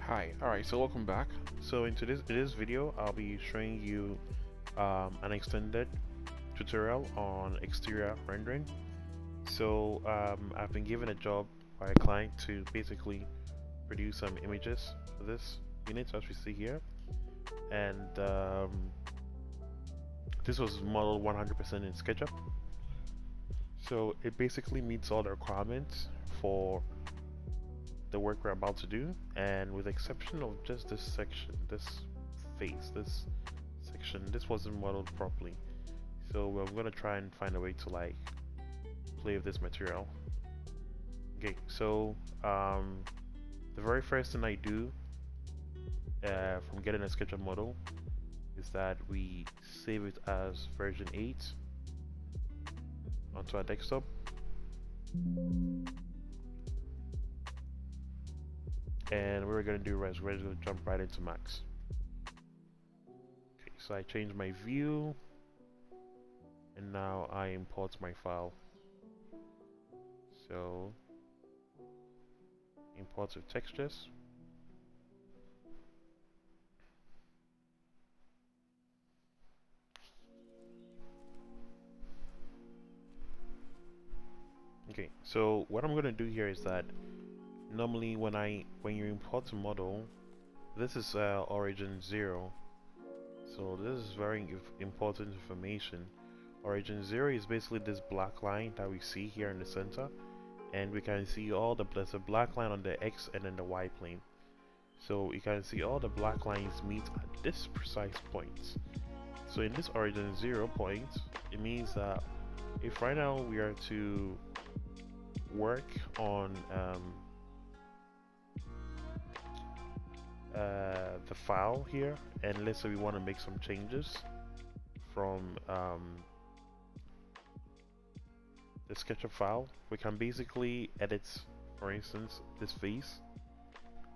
Alright, so welcome back. So in this video, I'll be showing you an extended tutorial on exterior rendering. I've been given a job by a client to basically produce some images for this unit, as we see here, and this was modeled 100% in SketchUp. So it basically meets all the requirements for the work we're about to do, and with the exception of just this section, this section, this wasn't modeled properly. So we're gonna try and find a way to like play with this material. Okay, so the very first thing I do from getting a SketchUp model is that we save it as version 8 onto our desktop. And what we're gonna do is we're just gonna jump right into Max. Okay, so I change my view, and now I import my file. So import with textures. Okay, so what I'm gonna do here is that normally when you import a model, this is origin 0. So this is very important information. Origin 0 is basically this black line that we see here in the center, and we can see there's a black line on the X and then the Y plane. So you can see all the black lines meet at this precise point. So in this origin 0 point, it means that if right now we are to work on the file here, and let's say we want to make some changes from the SketchUp file, we can basically edit, for instance, this face.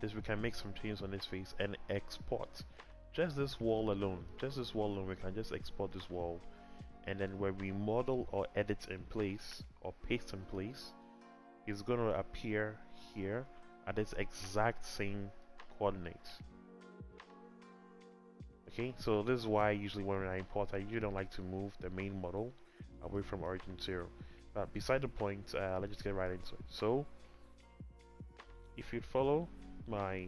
We can make some changes on this face and export just this wall alone. We can just export this wall, and then when we model or edit in place or paste in place, it's going to appear here at this exact same coordinates. Okay, so this is why usually when I import, I usually don't like to move the main model away from origin 0. But beside the point, let's just get right into it. So if you follow my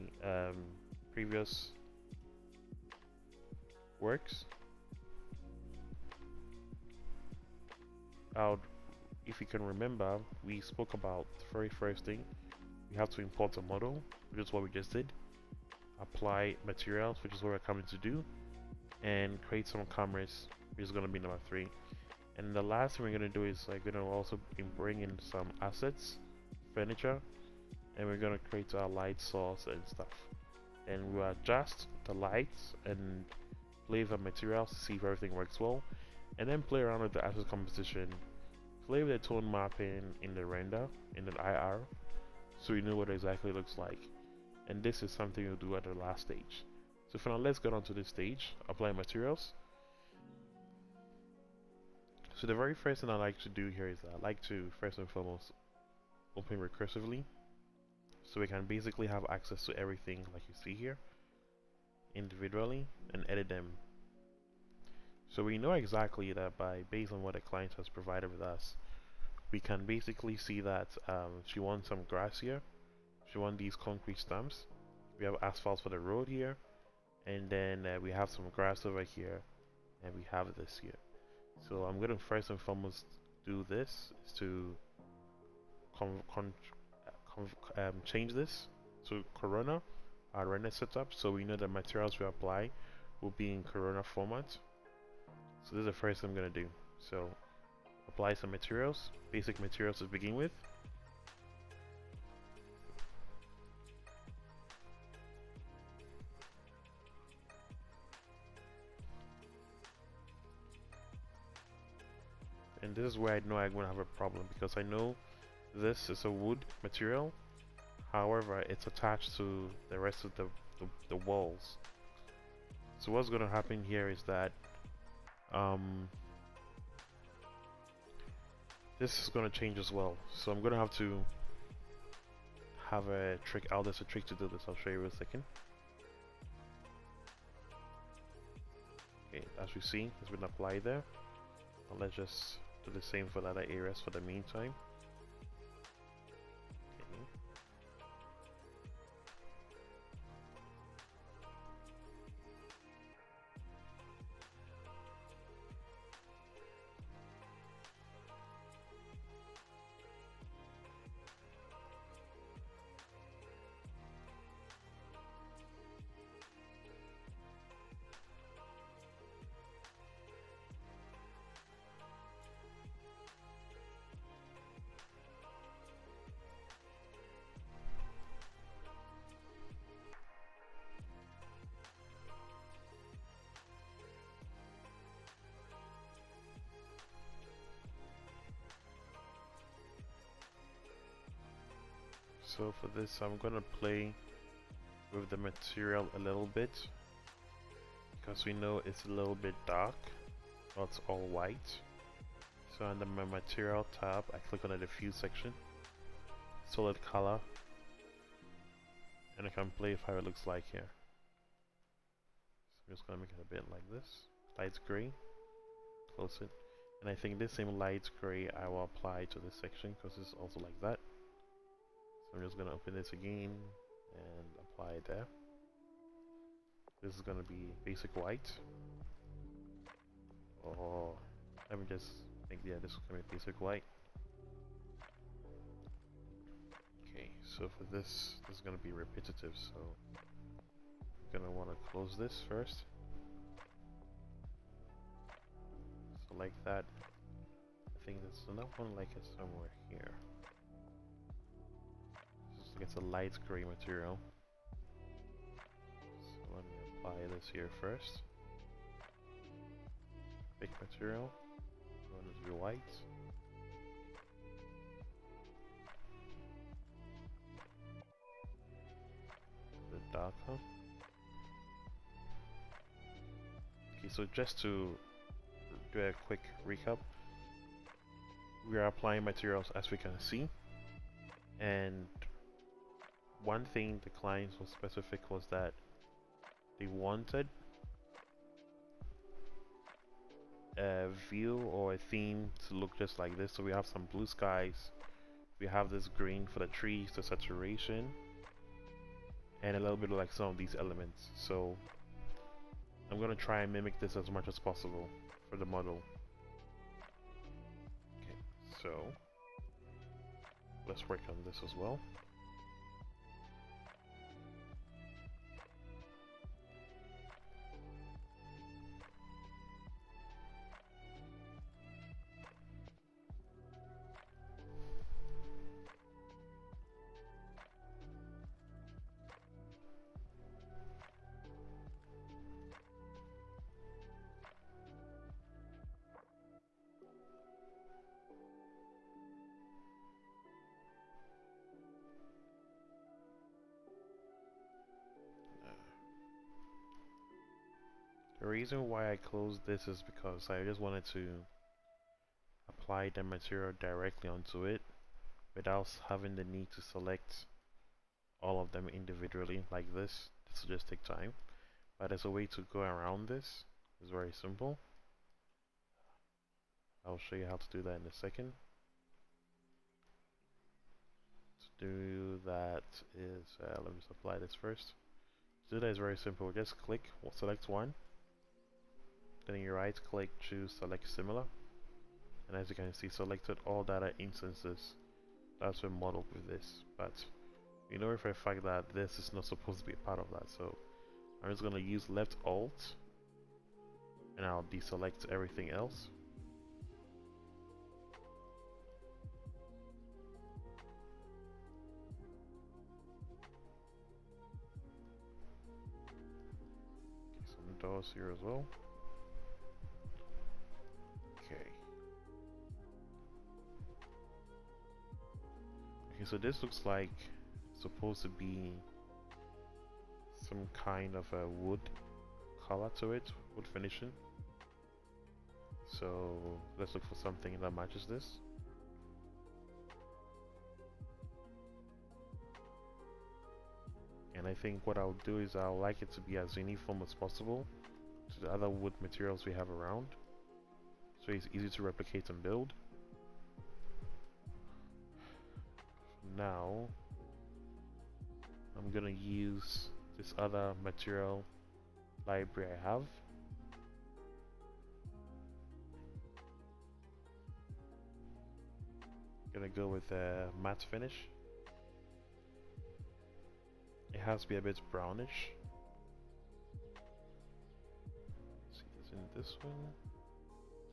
previous works, if you can remember, we spoke about the very first thing. We have to import a model, which is what we just did. Apply materials, which is what we're coming to do, and create some cameras, which is going to be number 3. And the last thing we're going to do is like going to also bring in some assets, furniture, and we're going to create our light source and stuff. And we'll adjust the lights and play with the materials to see if everything works well, and then play around with the asset composition, play with the tone mapping in the render, in the IR, so we know what it exactly looks like. And this is something we'll do at the last stage. So for now, let's get on to this stage, apply materials. So the very first thing I like to do here is I like to first and foremost open recursively, so we can basically have access to everything like you see here individually and edit them. So we know exactly that based on what the client has provided with us, we can basically see that she wants some grass here, she wants these concrete stumps, we have asphalt for the road here, and then we have some grass over here, and we have this here. So I'm going to first and foremost do this is to change this to Corona, our render setup, so we know the materials we apply will be in Corona format. So this is the first thing I'm going to do. So apply some materials, basic materials to begin with. And this is where I know I'm going to have a problem, because I know this is a wood material, however it's attached to the rest of the walls. So what's going to happen here is that this is going to change as well. So I'm going to have a trick. There's a trick to do this. I'll show you in a second. Okay, as we see, it's been applied there. Now let's just do the same for the other areas for the meantime. Okay. So for this, I'm gonna play with the material a little bit because we know it's a little bit dark, not all white. So under my material tab, I click on the diffuse section, solid color, and I can play with how it looks like here. So I'm just gonna make it a bit like this, light gray, close it, and I think this same light gray I will apply to this section because it's also like that. So I'm just gonna open this again and apply it there. This is gonna be basic white. Or let me just think, yeah, this is gonna be basic white. Okay, so for this is gonna be repetitive, so I'm gonna wanna close this first. So like that. I think there's another one like it somewhere here. It's a light gray material. So let me apply this here first. Big material. I want it to be white. A bit darker. Okay, so just to do a quick recap, we are applying materials as we can see, and one thing the clients was specific was that they wanted a view or a theme to look just like this. So we have some blue skies, we have this green for the trees, the saturation, and a little bit of like some of these elements. So I'm gonna try and mimic this as much as possible for the model. Okay, so let's work on this as well. The reason why I closed this is because I just wanted to apply the material directly onto it without having the need to select all of them individually like this. This will just take time, but there's a way to go around this. It's very simple. I'll show you how to do that in a second. To do that is, let me just apply this first. To do that is very simple. Just click, select one, then you right click, choose select similar, and as you can see, selected all data instances. That's been modeled with this, but you know for a fact that this is not supposed to be a part of that, so I'm just going to use left alt and I'll deselect everything else. Okay, some doors here as well. Okay. Okay, so this looks like it's supposed to be some kind of a wood color to it, wood finishing. So let's look for something that matches this. And I think what I'll do is I'll like it to be as uniform as possible to the other wood materials we have around, so it's easy to replicate and build. Now I'm gonna use this other material library I have. Gonna go with a matte finish. It has to be a bit brownish. See this in this one.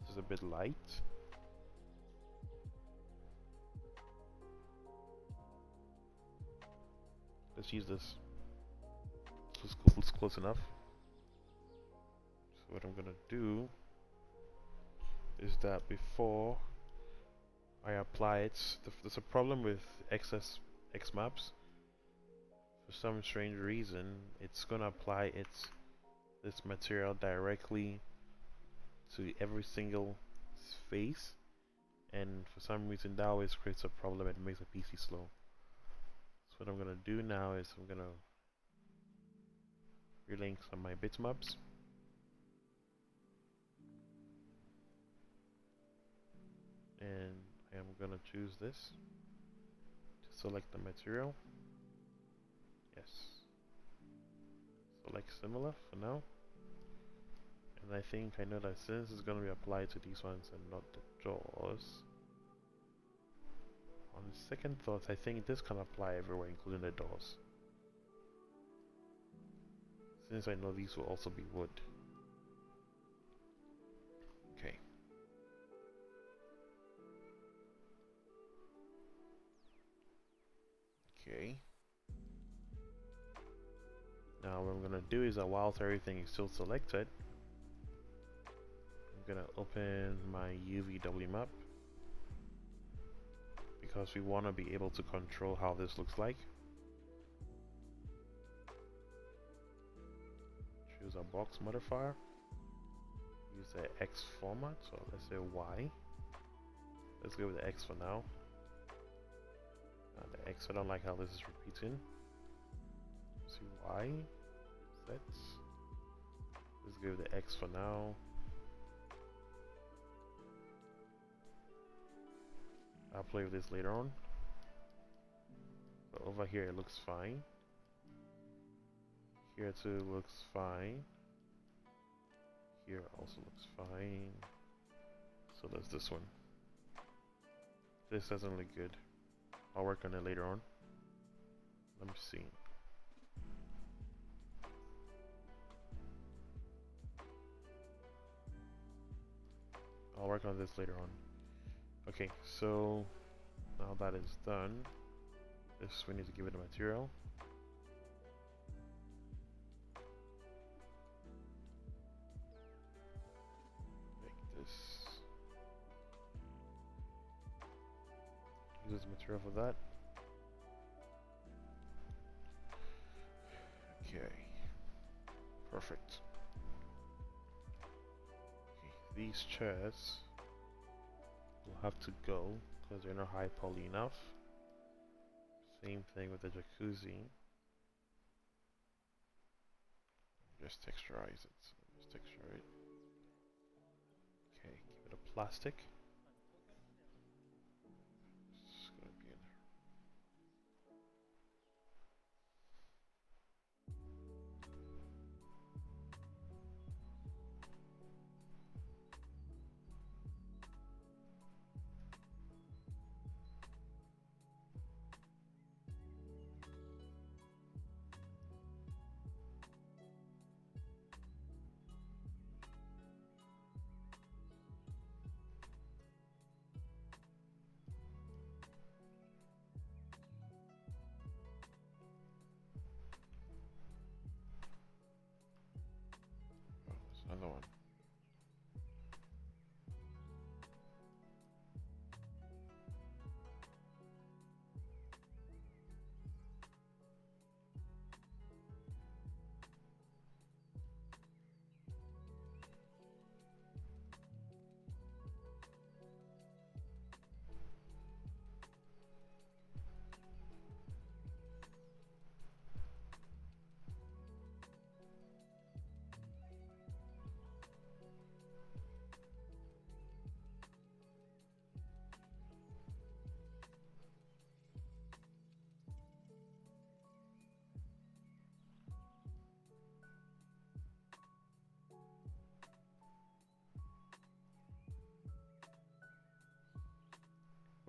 This is a bit light. Let's use this. It's close enough. So what I'm gonna do is that before I apply it, there's a problem with excess X maps. For some strange reason, it's gonna apply this material directly to every single face, and for some reason that always creates a problem and makes the PC slow. So what I'm gonna do now is I'm gonna relink some of my bitmaps. And I am gonna choose this to select the material. Yes. Select similar for now. And I think I know that since it's gonna be applied to these ones and not the jaws, on second thoughts, I think this can apply everywhere, including the doors. Since I know these will also be wood. Okay. Okay. Now what I'm gonna do is that whilst everything is still selected, I'm gonna open my UVW map, because we want to be able to control how this looks like. Choose a box modifier, use the X format, so let's say Y. Let's go with the X for now. The X, I don't like how this is repeating. See Y, Z. Let's go with the X for now. I'll play with this later on. But over here it looks fine. Here too looks fine. Here also looks fine. So there's this one. This doesn't look good. I'll work on it later on. Let me see. I'll work on this later on. Okay, so now that is done, this we need to give it a material. Make this. Use this material for that. Okay, perfect. Okay, these chairs will have to go because they're not high poly enough. Same thing with the jacuzzi. Just texturize it. So just texture it. Okay, give it a plastic. It's gonna be in there.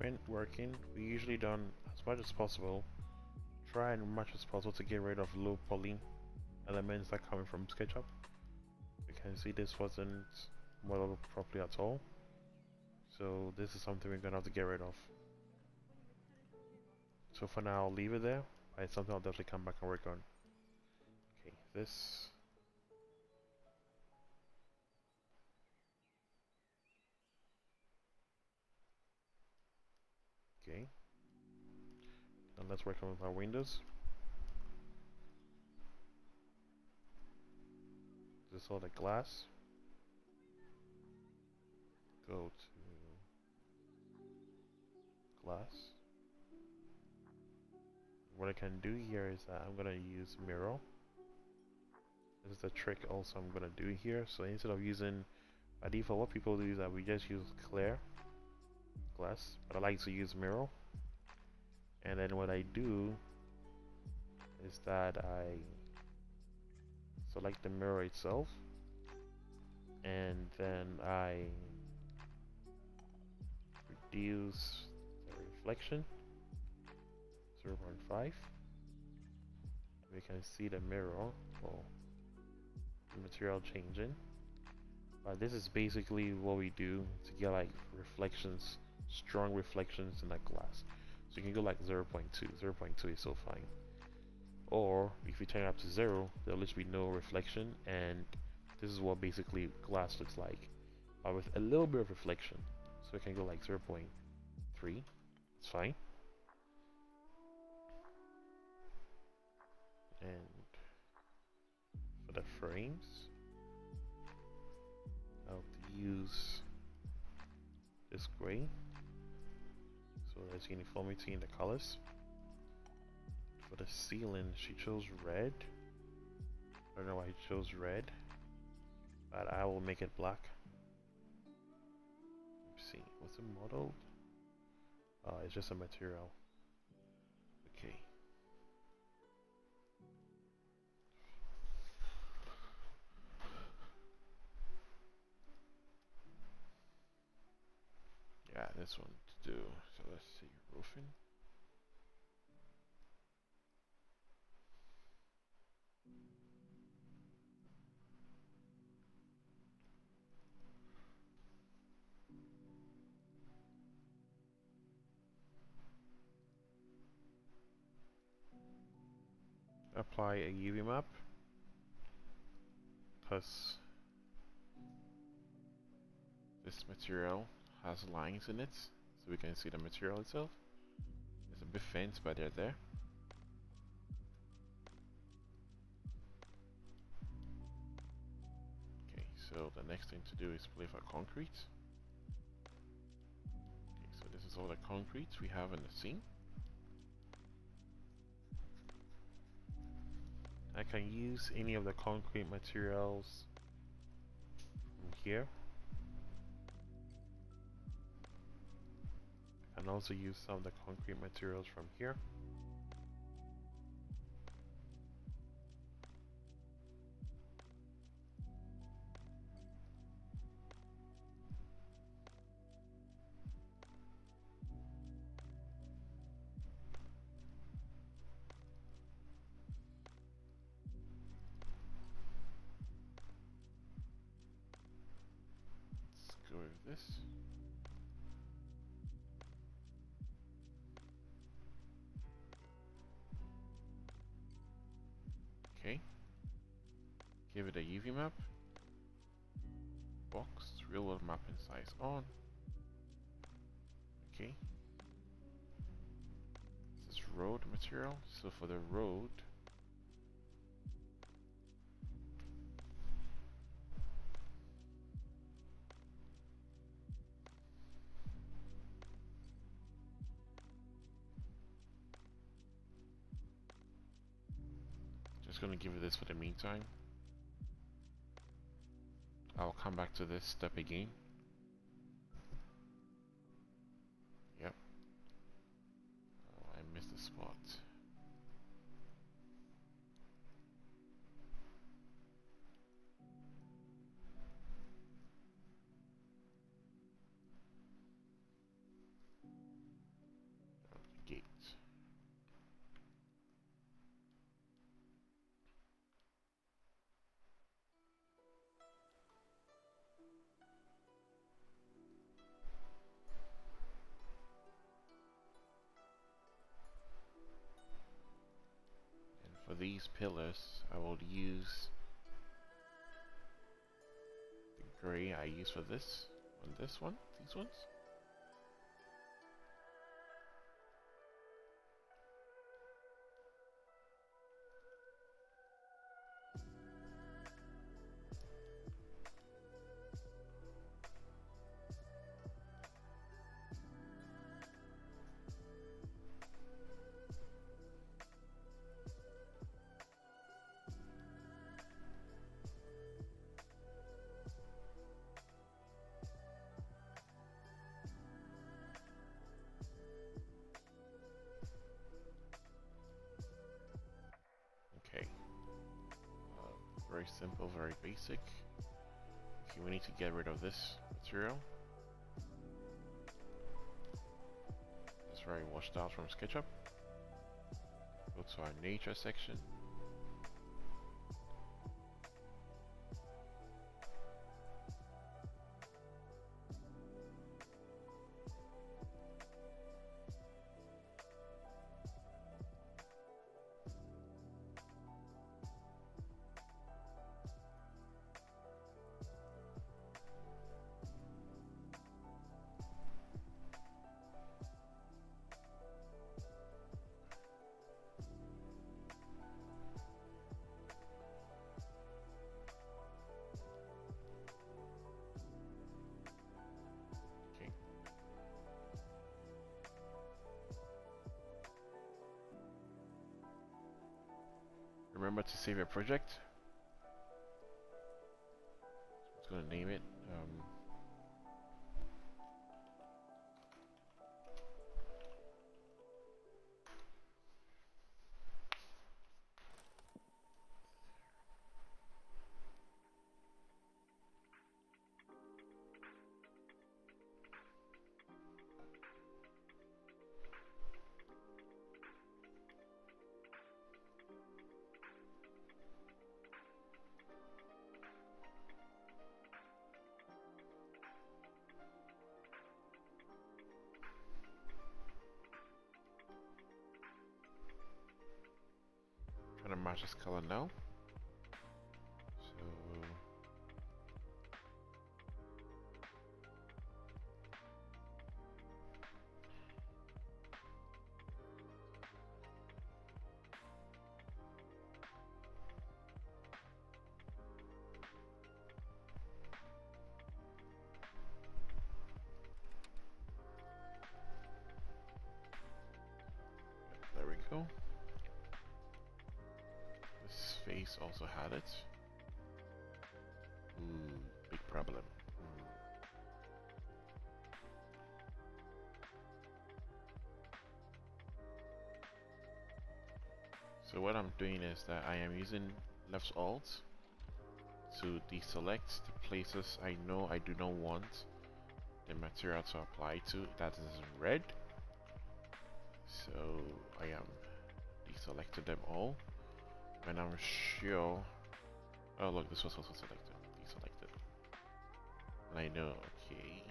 When working, we usually done as much as possible, try as much as possible to get rid of low poly elements that coming from SketchUp. You can see this wasn't modeled properly at all, so this is something we're gonna have to get rid of. So for now, I'll leave it there, but it's something I'll definitely come back and work on. Okay, this. Okay. Now let's work on our windows. This is all the glass. Go to glass. What I can do here is that I'm gonna use mirror. This is the trick also I'm gonna do here. So instead of using by default, what people do is that we just use clear glass, but I like to use mirror. And then what I do is that I select the mirror itself, and then I reduce the reflection 0.5. We can see the mirror or the material changing. But this is basically what we do to get like reflections, strong reflections in that glass. So you can go like 0.2. 0.2 is so fine. Or if you turn it up to 0, there'll just be no reflection, and this is what basically glass looks like, but with a little bit of reflection. So we can go like 0.3. It's fine. And for the frames, I'll use this gray, so there's uniformity in the colors. For the ceiling, she chose red. I don't know why he chose red, but I will make it black. Let's see, what's it modeled? It's just a material. Okay. Yeah, this one to do. So let's see, roofing. Apply a UV map, plus this material has lines in it, so we can see the material itself. It's a bit faint, but they're there. Okay, so the next thing to do is play for concrete. Okay, so this is all the concrete we have in the scene. I can use any of the concrete materials from here. I can also use some of the concrete materials from here. Let's go with this. Okay. Give it a UV map. Box, real world mapping size on. Okay. This is road material. So for the road, just gonna give it this for the meantime. I'll come back to this step again. Yep. Oh, I missed the spot. for these pillars, I will use the gray I use for this on this one, these ones. Okay, very simple, very basic. Okay, we need to get rid of this material. It's very washed out from SketchUp. Go to our nature section. Okay. Remember to save your project. I'm just gonna name it. Trying to match this color now. So there we go. This face also had it. Ooh, big problem. So what I'm doing is that I am using left alt to deselect the places I know I do not want the material to apply to. That is in red. So I am deselected them all. And I'm sure. Oh look, this was also selected. Deselected. And I know, okay,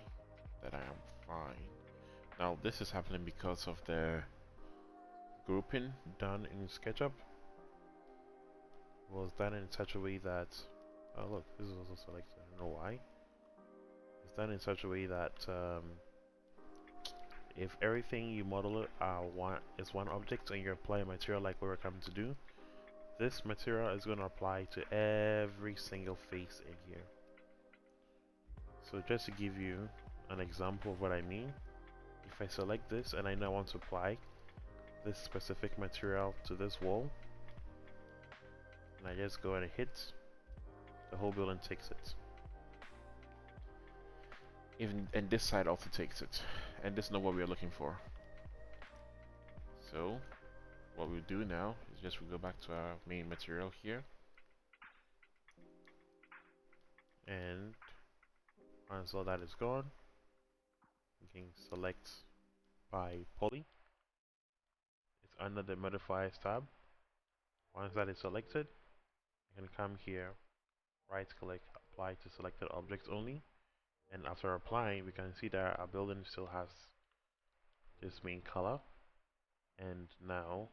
that I am fine. Now this is happening because of the grouping Done in SketchUp was done in such a way that, oh look, this is also selected. I don't know why. It's done in such a way that if everything you model is one object and you apply a material like what we're coming to do, this material is going to apply to every single face in here. So just to give you an example of what I mean, if I select this and I now want to apply this specific material to this wall, and I just go and hit, the whole building takes it. and this side also takes it. And this is not what we are looking for. So what we'll do now is just we go back to our main material here. And once all that is gone, we can select by poly. It's under the modifiers tab. Once that is selected, I can come here, right click, apply to selected objects only. And after applying, we can see that our building still has this main color. And now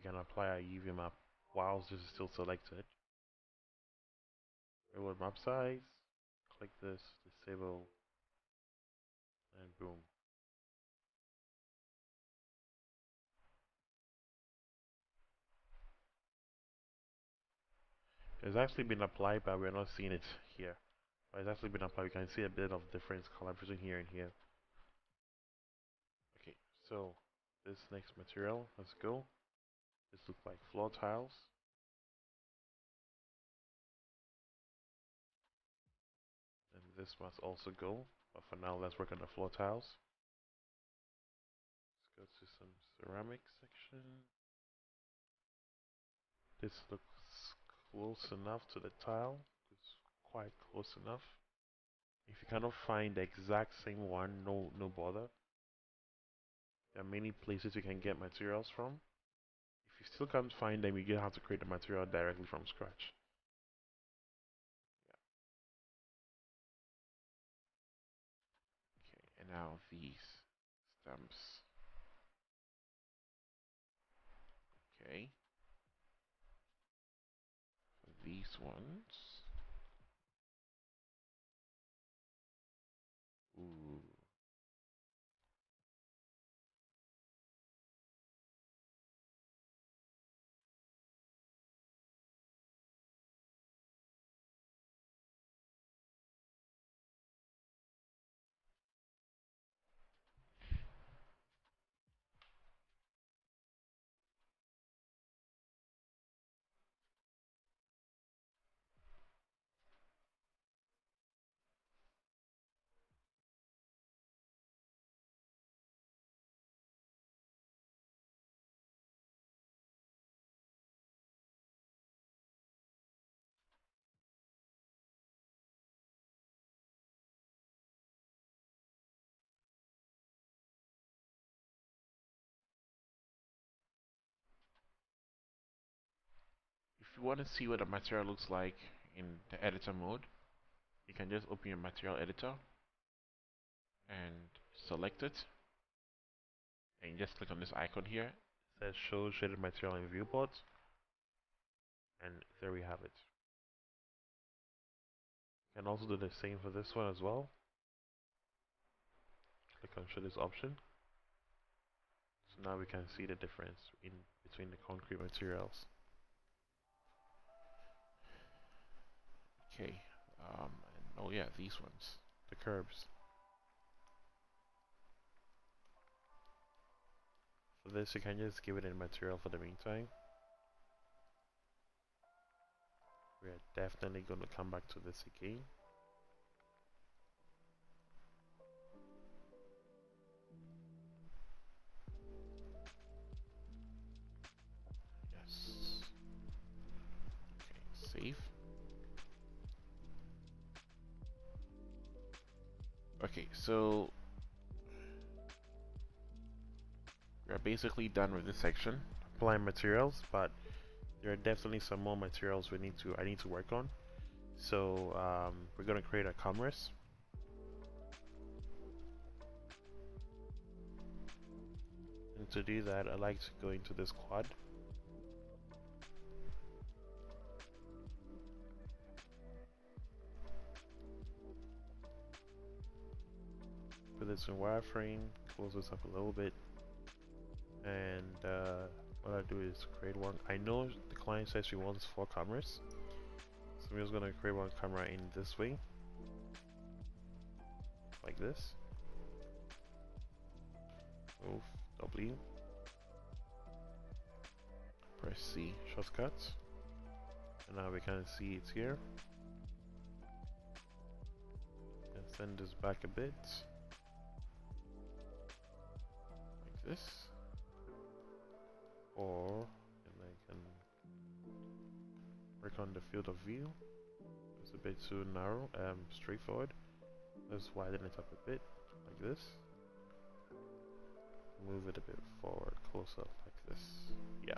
We can apply our UV map whilst this is still selected. Reload map size, click this, disable, and boom. It's actually been applied, but we're not seeing it here. But it's actually been applied. We can see a bit of difference color between here and here. Okay, so this next material, let's go. This looks like floor tiles. And this must also go. But for now, let's work on the floor tiles. Let's go to some ceramic section. This looks close enough to the tile. It's quite close enough. If you cannot find the exact same one, no bother. There are many places you can get materials from. If you still can't find them, you have to create the material directly from scratch. Okay, and now these stamps. Okay. These ones. Ooh. If you want to see what the material looks like in the editor mode, you can just open your material editor and select it. And you just click on this icon here. It says show shaded material in viewport. And there we have it. You can also do the same for this one as well. Click on show this option. So now we can see the difference in between the concrete materials. Okay. And oh yeah, these ones. The curbs. For this, you can just give it a material for the meantime. We are definitely going to come back to this again. Yes. Okay, save. Okay, so we are basically done with this section. Applying materials, but there are definitely some more materials I need to work on. So we're going to create a canvas. And to do that, I like to go into this quad. Put this in wireframe, close this up a little bit, and what I do is create one. I know the client says she wants 4 cameras, so I'm just gonna create one camera in this way, like this. Move W, Press C. shortcuts, and now we can see it's here. And send this back a bit, Like this. or and I can work on the field of view. It's a bit too narrow, straightforward. Let's widen it up a bit, like this. Move it a bit forward, closer, like this. Yeah.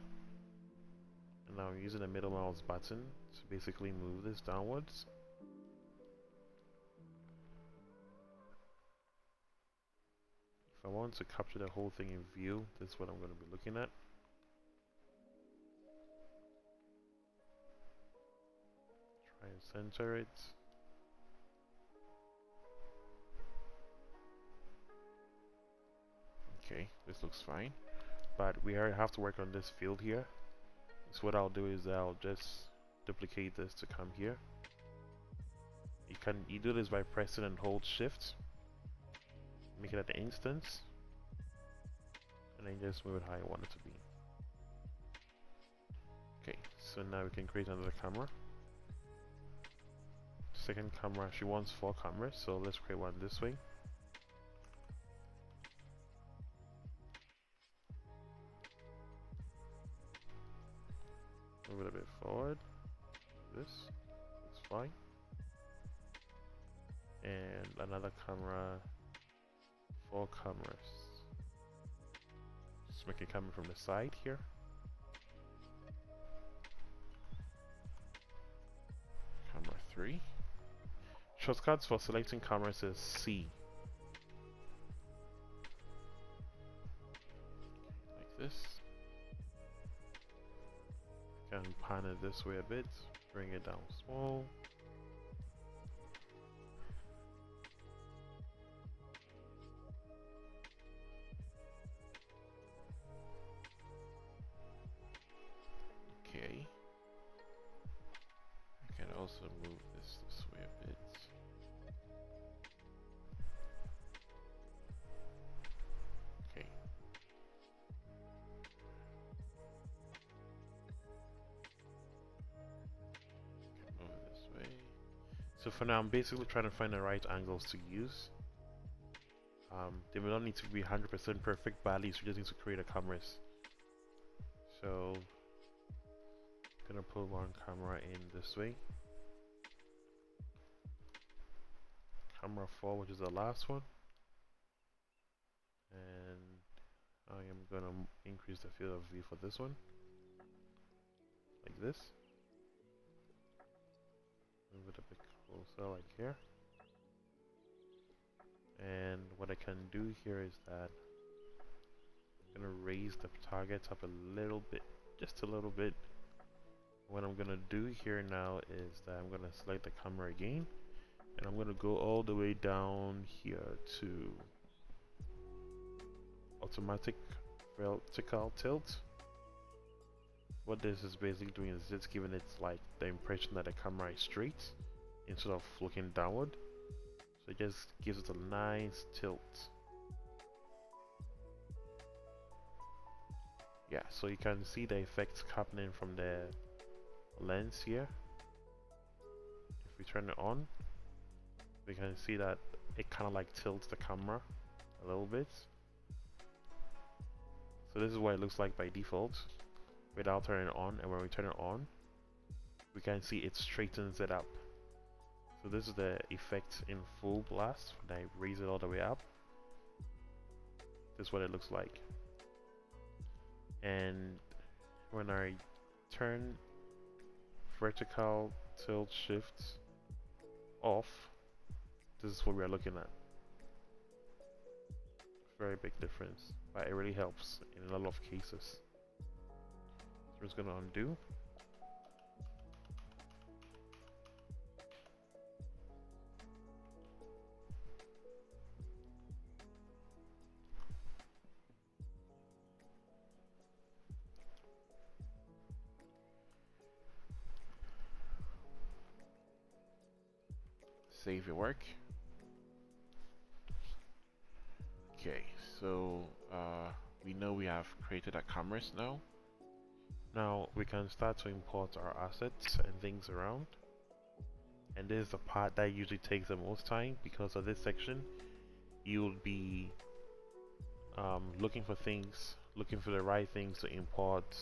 And now I'm using the middle mouse button to basically move this downwards. If I want to capture the whole thing in view, this is what I'm going to be looking at. Try and center it. Okay, this looks fine. But we have to work on this field here. So what I'll do is I'll just duplicate this to come here. You do this by pressing and hold shift. Make it at the instance. And then just move it how you want it to be. Okay, so now we can create another camera. Second camera, she wants 4 cameras, so let's create one this way. Move it a bit forward. This, it's fine. And another camera, 4 cameras. Just make it coming from the side here. Camera 3. Shortcuts for selecting cameras is C. Like this. Can pan it this way a bit, bring it down small. Okay. I can also move this way a bit. Okay. Can move it this way. So for now, I'm basically trying to find the right angles to use. They will not need to be 100% perfect, but at least we just need to create a cameras. So, gonna put one camera in this way. Camera 4, which is the last one. And I am gonna increase the field of view for this one. Like this. Move it a bit closer, like here. And what I can do here is that I'm gonna raise the targets up a little bit, just a little bit. What I'm gonna do here now is that I'm gonna select the camera again, and I'm gonna go all the way down here to automatic vertical tilt. What this is basically doing is just giving it like the impression that the camera is straight instead of looking downward. So it just gives it a nice tilt. Yeah, so you can see the effects happening from the lens here. If we turn it on, we can see that it kind of like tilts the camera a little bit. So this is what it looks like by default without turning it on, and when we turn it on, we can see it straightens it up. So this is the effect in full blast. When I raise it all the way up, this is what it looks like. And when I turn vertical tilt shift off, this is what we are looking at. Very big difference, but it really helps in a lot of cases. So I'm just gonna undo. Save your work. Okay, so we know we have created our cameras now. Now we can start to import our assets and things around. And this is the part that usually takes the most time, because of this section you'll be looking for things, looking for the right things to import,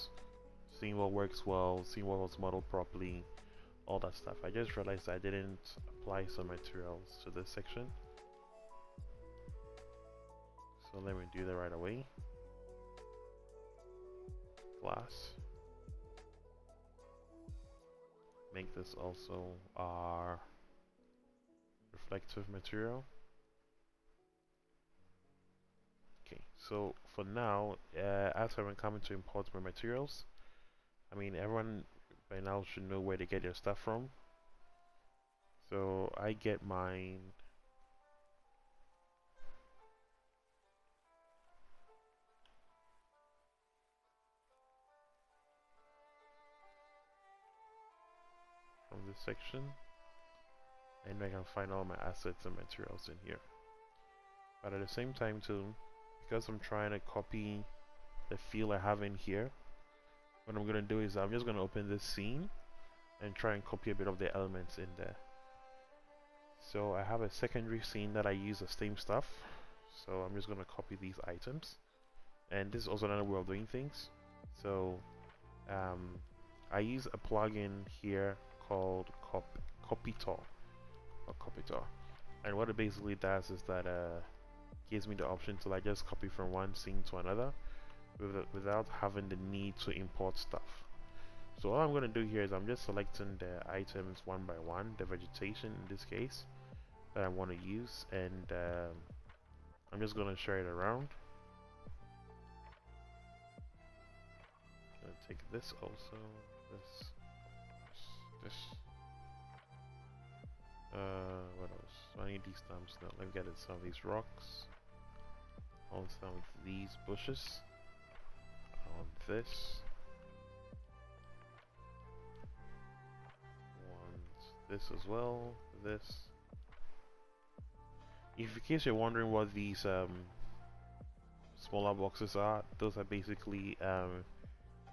seeing what works well, seeing what was modeled properly, all that stuff. I just realized I didn't apply some materials to this section, so let me do that right away. Glass. Make this also our reflective material. Okay, so for now, as I'm coming to import my materials, I mean everyone by now should know where to get your stuff from. So I get mine from this section, and I can find all my assets and materials in here. But at the same time too, because I'm trying to copy the feel I have in here, what I'm gonna do is I'm just gonna open this scene and try and copy a bit of the elements in there. So I have a secondary scene that I use the same stuff. So I'm just gonna copy these items, and this is also another way of doing things. So I use a plugin here called Copytor, or Copytor, and what it basically does is that gives me the option to like just copy from one scene to another without having the need to import stuff. So all I'm going to do here is I'm just selecting the items one by one, the vegetation in this case that I want to use, and I'm just going to share it around. I'm going to take this also, this. What else? So I need these stumps now. Let me get some of these rocks. On some of these bushes. On this. Want this as well. This. If in case you're wondering what these smaller boxes are, those are basically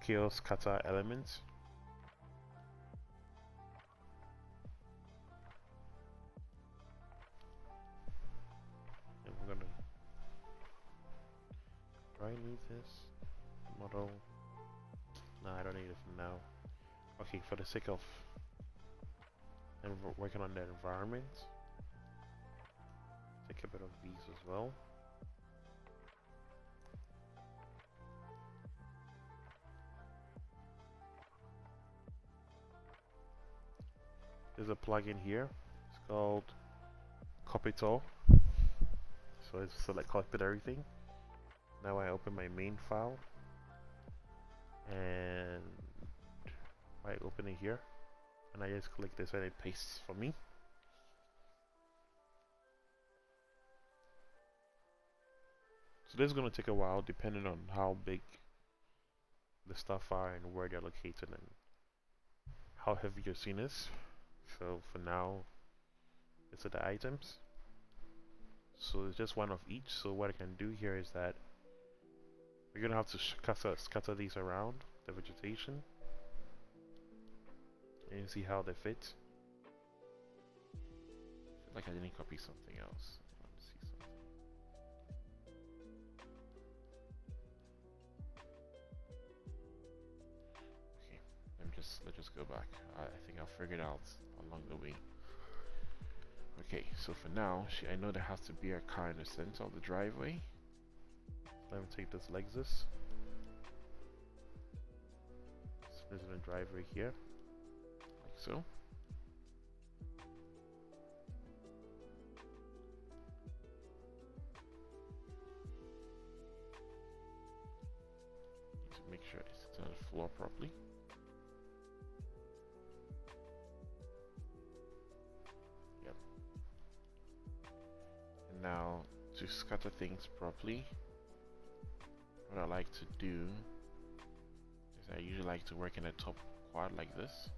chaos kata elements. And we're gonna. Do I need this model? No, I don't need it for now. Okay, for the sake of and working on the environment, take a bit of these as well. There's a plugin here. It's called Copytor. So it's select copied everything. Now I open my main file, and I open it here, and I just click this and it pastes for me. So this is going to take a while depending on how big the stuff are and where they're located and how heavy your scene is. So for now, these are the items. So it's just one of each. So what I can do here is that we're going to have to scatter these around the vegetation and see how they fit. I feel like I didn't copy something else. Let me see something. Okay, let's just go back. I think I'll figure it out along the way. Okay, so for now, I know there has to be a car in the center of the driveway. Let me take this Lexus. There's a driveway here, like so. Need to make sure it's on the floor properly. Yep. And now to scatter things properly, what I like to do is I usually like to work in a top quad like this.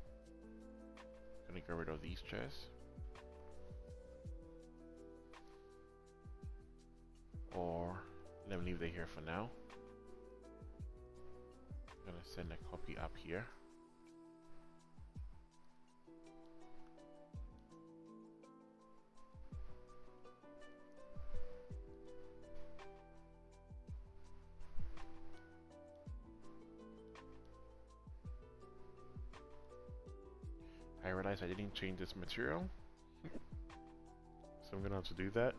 I'm gonna get rid of these chairs. Or let me leave them here for now. I'm gonna send a copy up here. I realized I didn't change this material, so I'm gonna have to do that.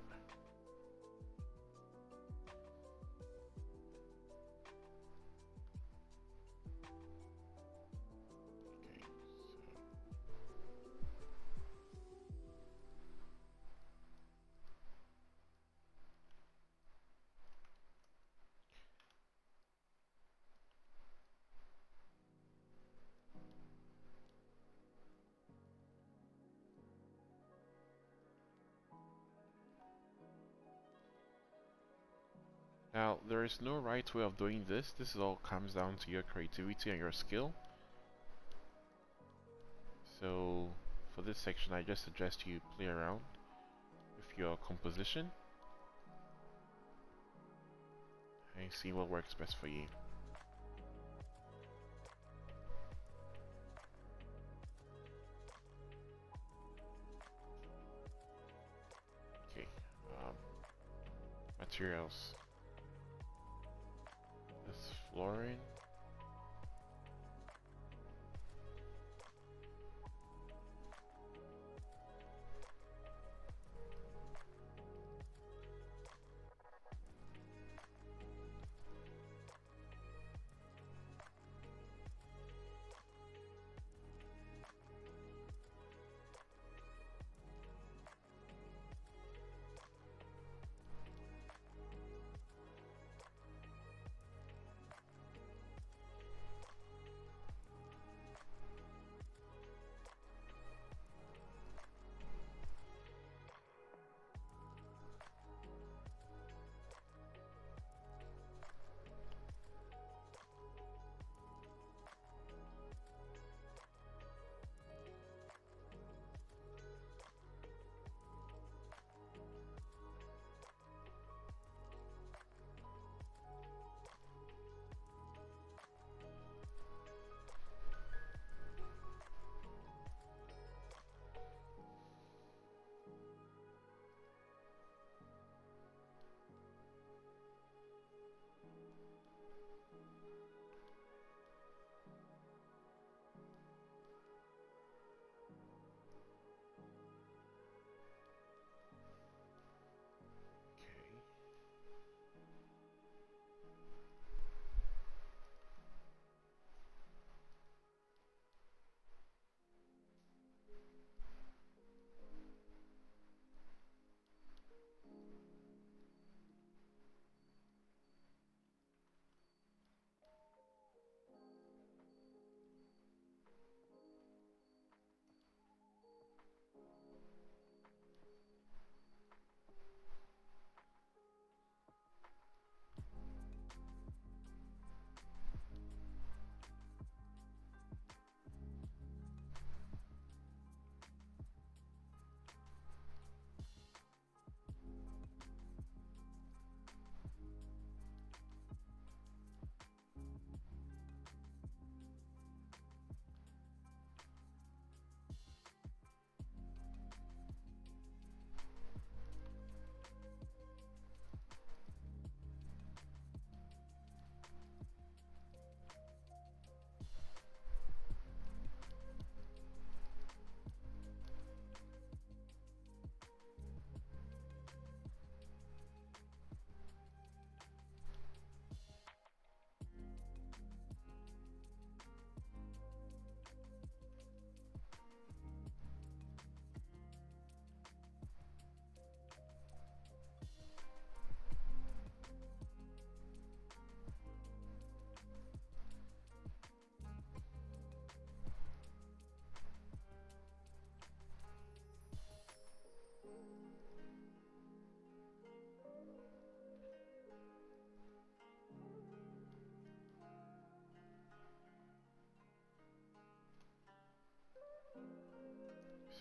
Okay, Now, there is no right way of doing this. This all comes down to your creativity and your skill. So, for this section, I just suggest you play around with your composition and see what works best for you. Okay, materials. This flooring.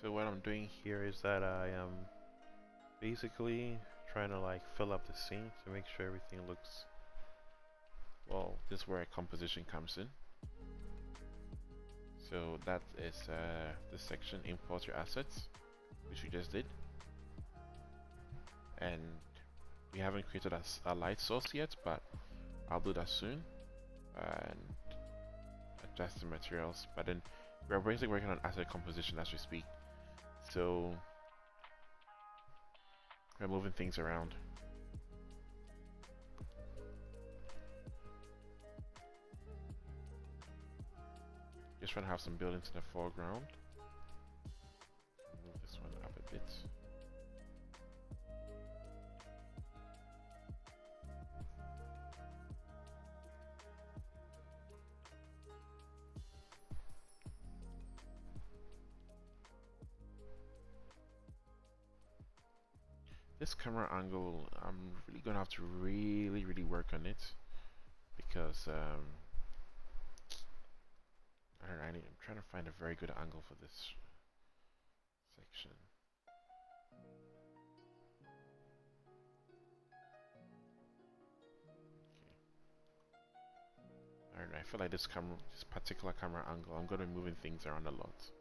So what I'm doing here is that I am basically trying to like fill up the scene to make sure everything looks Well, this is where a composition comes in. So that is this section, import your assets, which we just did. And we haven't created a light source yet, but I'll do that soon. And adjust the materials. But then we're basically working on asset composition as we speak. So we're moving things around. Just trying to have some buildings in the foreground. Move this one up a bit. This camera angle, I'm really gonna have to really work on it because I don't know, I'm trying to find a very good angle for this section. I don't know, I feel like this particular camera angle, I'm gonna be moving things around a lot.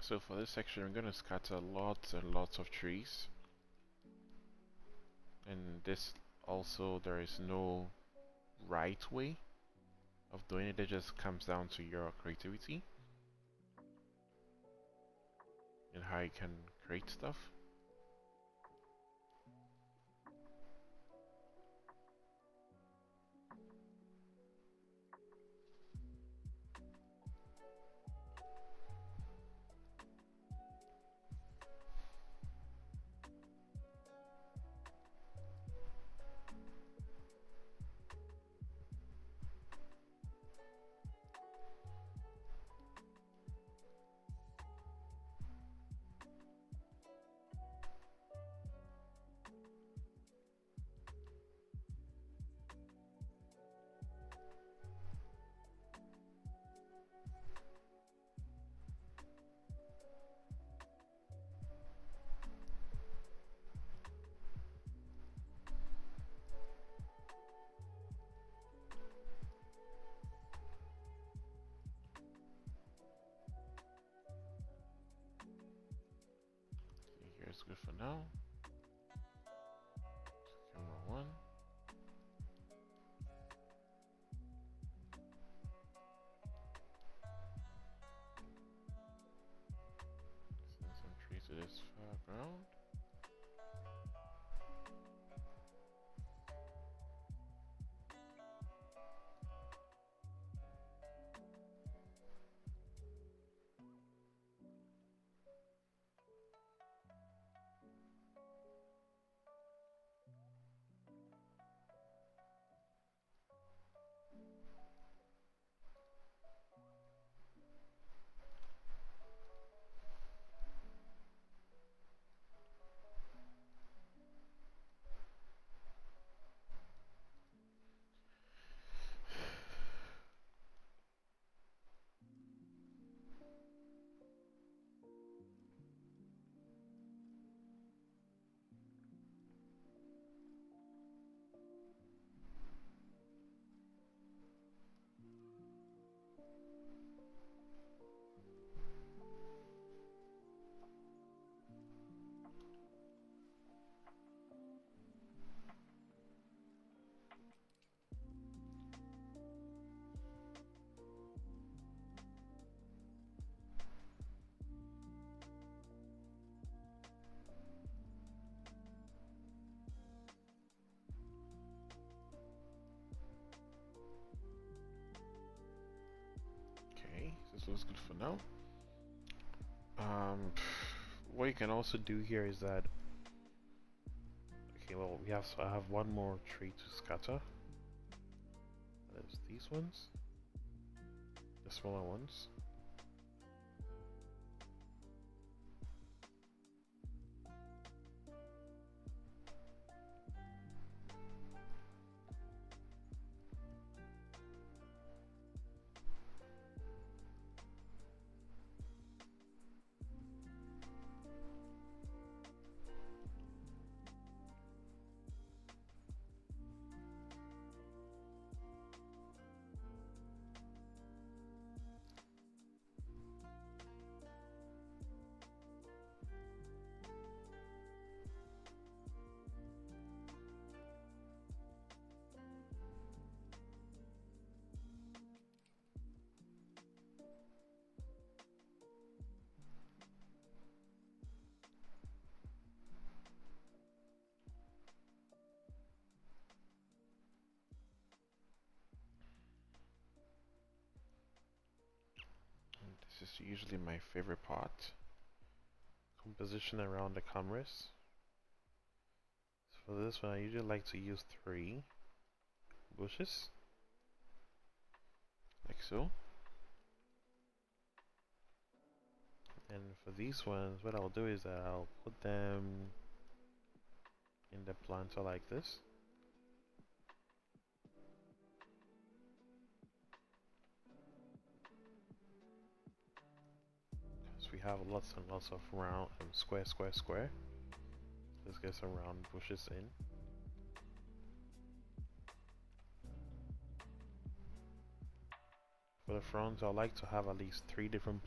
So for this section, I'm gonna scatter lots and lots of trees. And this also, there is no right way of doing it. It just comes down to your creativity and how you can create stuff. Okay, here's good for now. Camera 1. Send some trees to this foreground. looks good for now. What you can also do here is that, okay, well, I have one more tree to scatter. There's these ones, the smaller ones. This is usually my favorite part. Composition around the cameras. So for this one, I usually like to use 3 bushes, Like so. and for these ones, what I'll do is that I'll put them in the planter like this. We have lots and lots of round square. Let's get some round bushes in. For the front, I like to have at least 3 different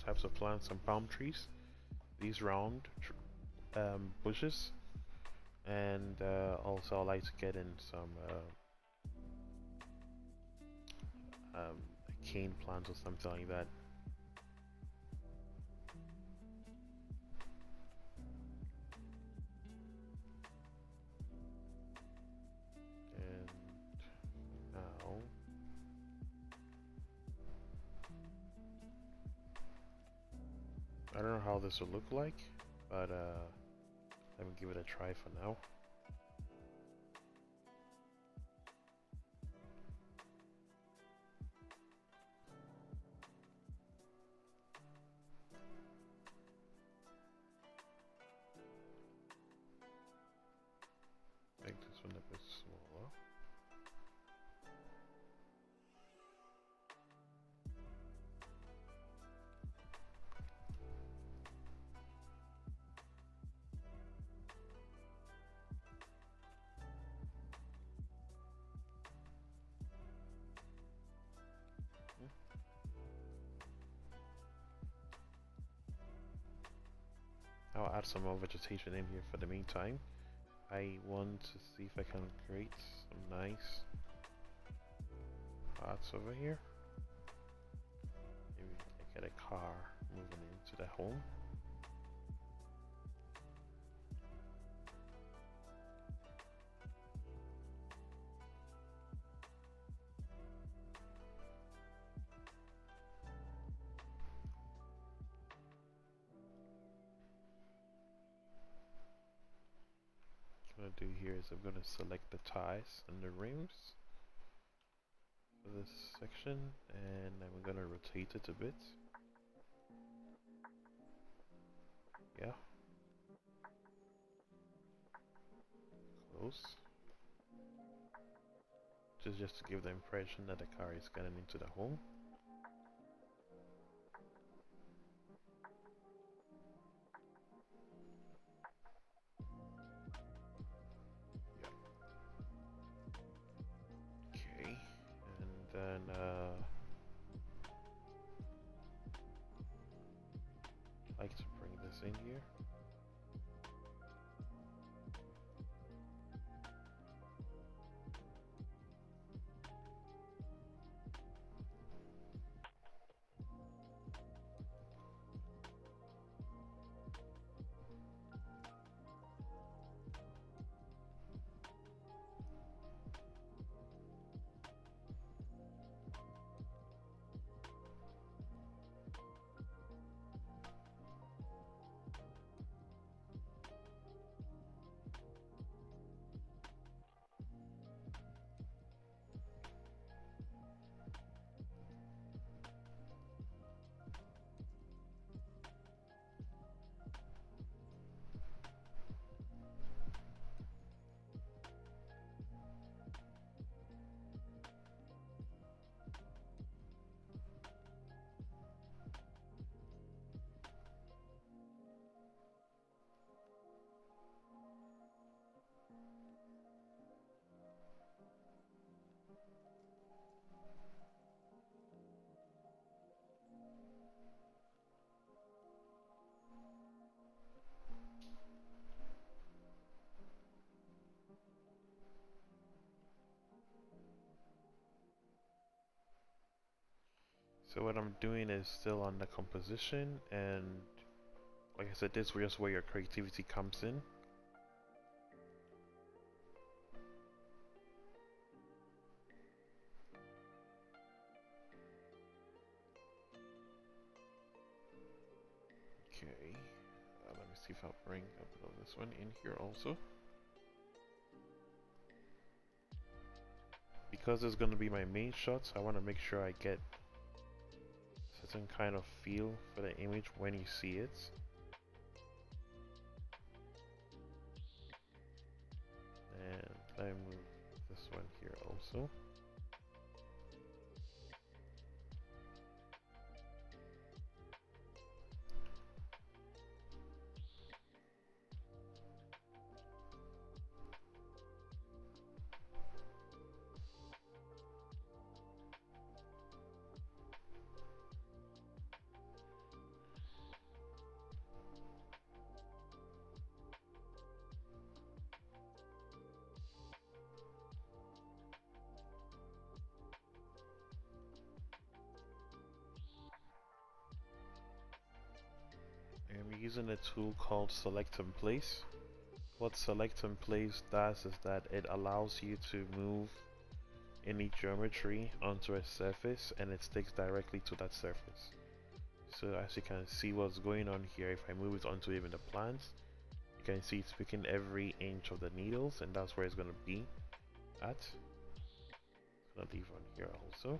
types of plants and palm trees. These round bushes, and also I like to get in some cane plants or something like that. Now, I don't know how this will look like, but let me give it a try for now. Make this one a bit smaller. I'll add some more vegetation in here for the meantime. I want to see if I can create some nice paths over here. Maybe I get a car moving into the home. What I'm gonna do here is I'm gonna select the ties and the rims for this section, and I'm gonna rotate it a bit. Yeah. Close. Just to give the impression that the car is getting into the home. Okay, and then I'd like to bring this in here. So what I'm doing is still on the composition, and like I said, this is just where your creativity comes in. Okay, let me see if I'll bring a bit of this one in here also. Because it's going to be my main shots, I want to make sure I get a certain kind of feel for the image when you see it. And let me move this one here also. I'm using a tool called Select and Place. What Select and Place does is that it allows you to move any geometry onto a surface and it sticks directly to that surface. So as you can see what's going on here, if I move it onto even the plants, you can see it's picking every inch of the needles, and that's where it's going to be at. I'm going to leave on here also.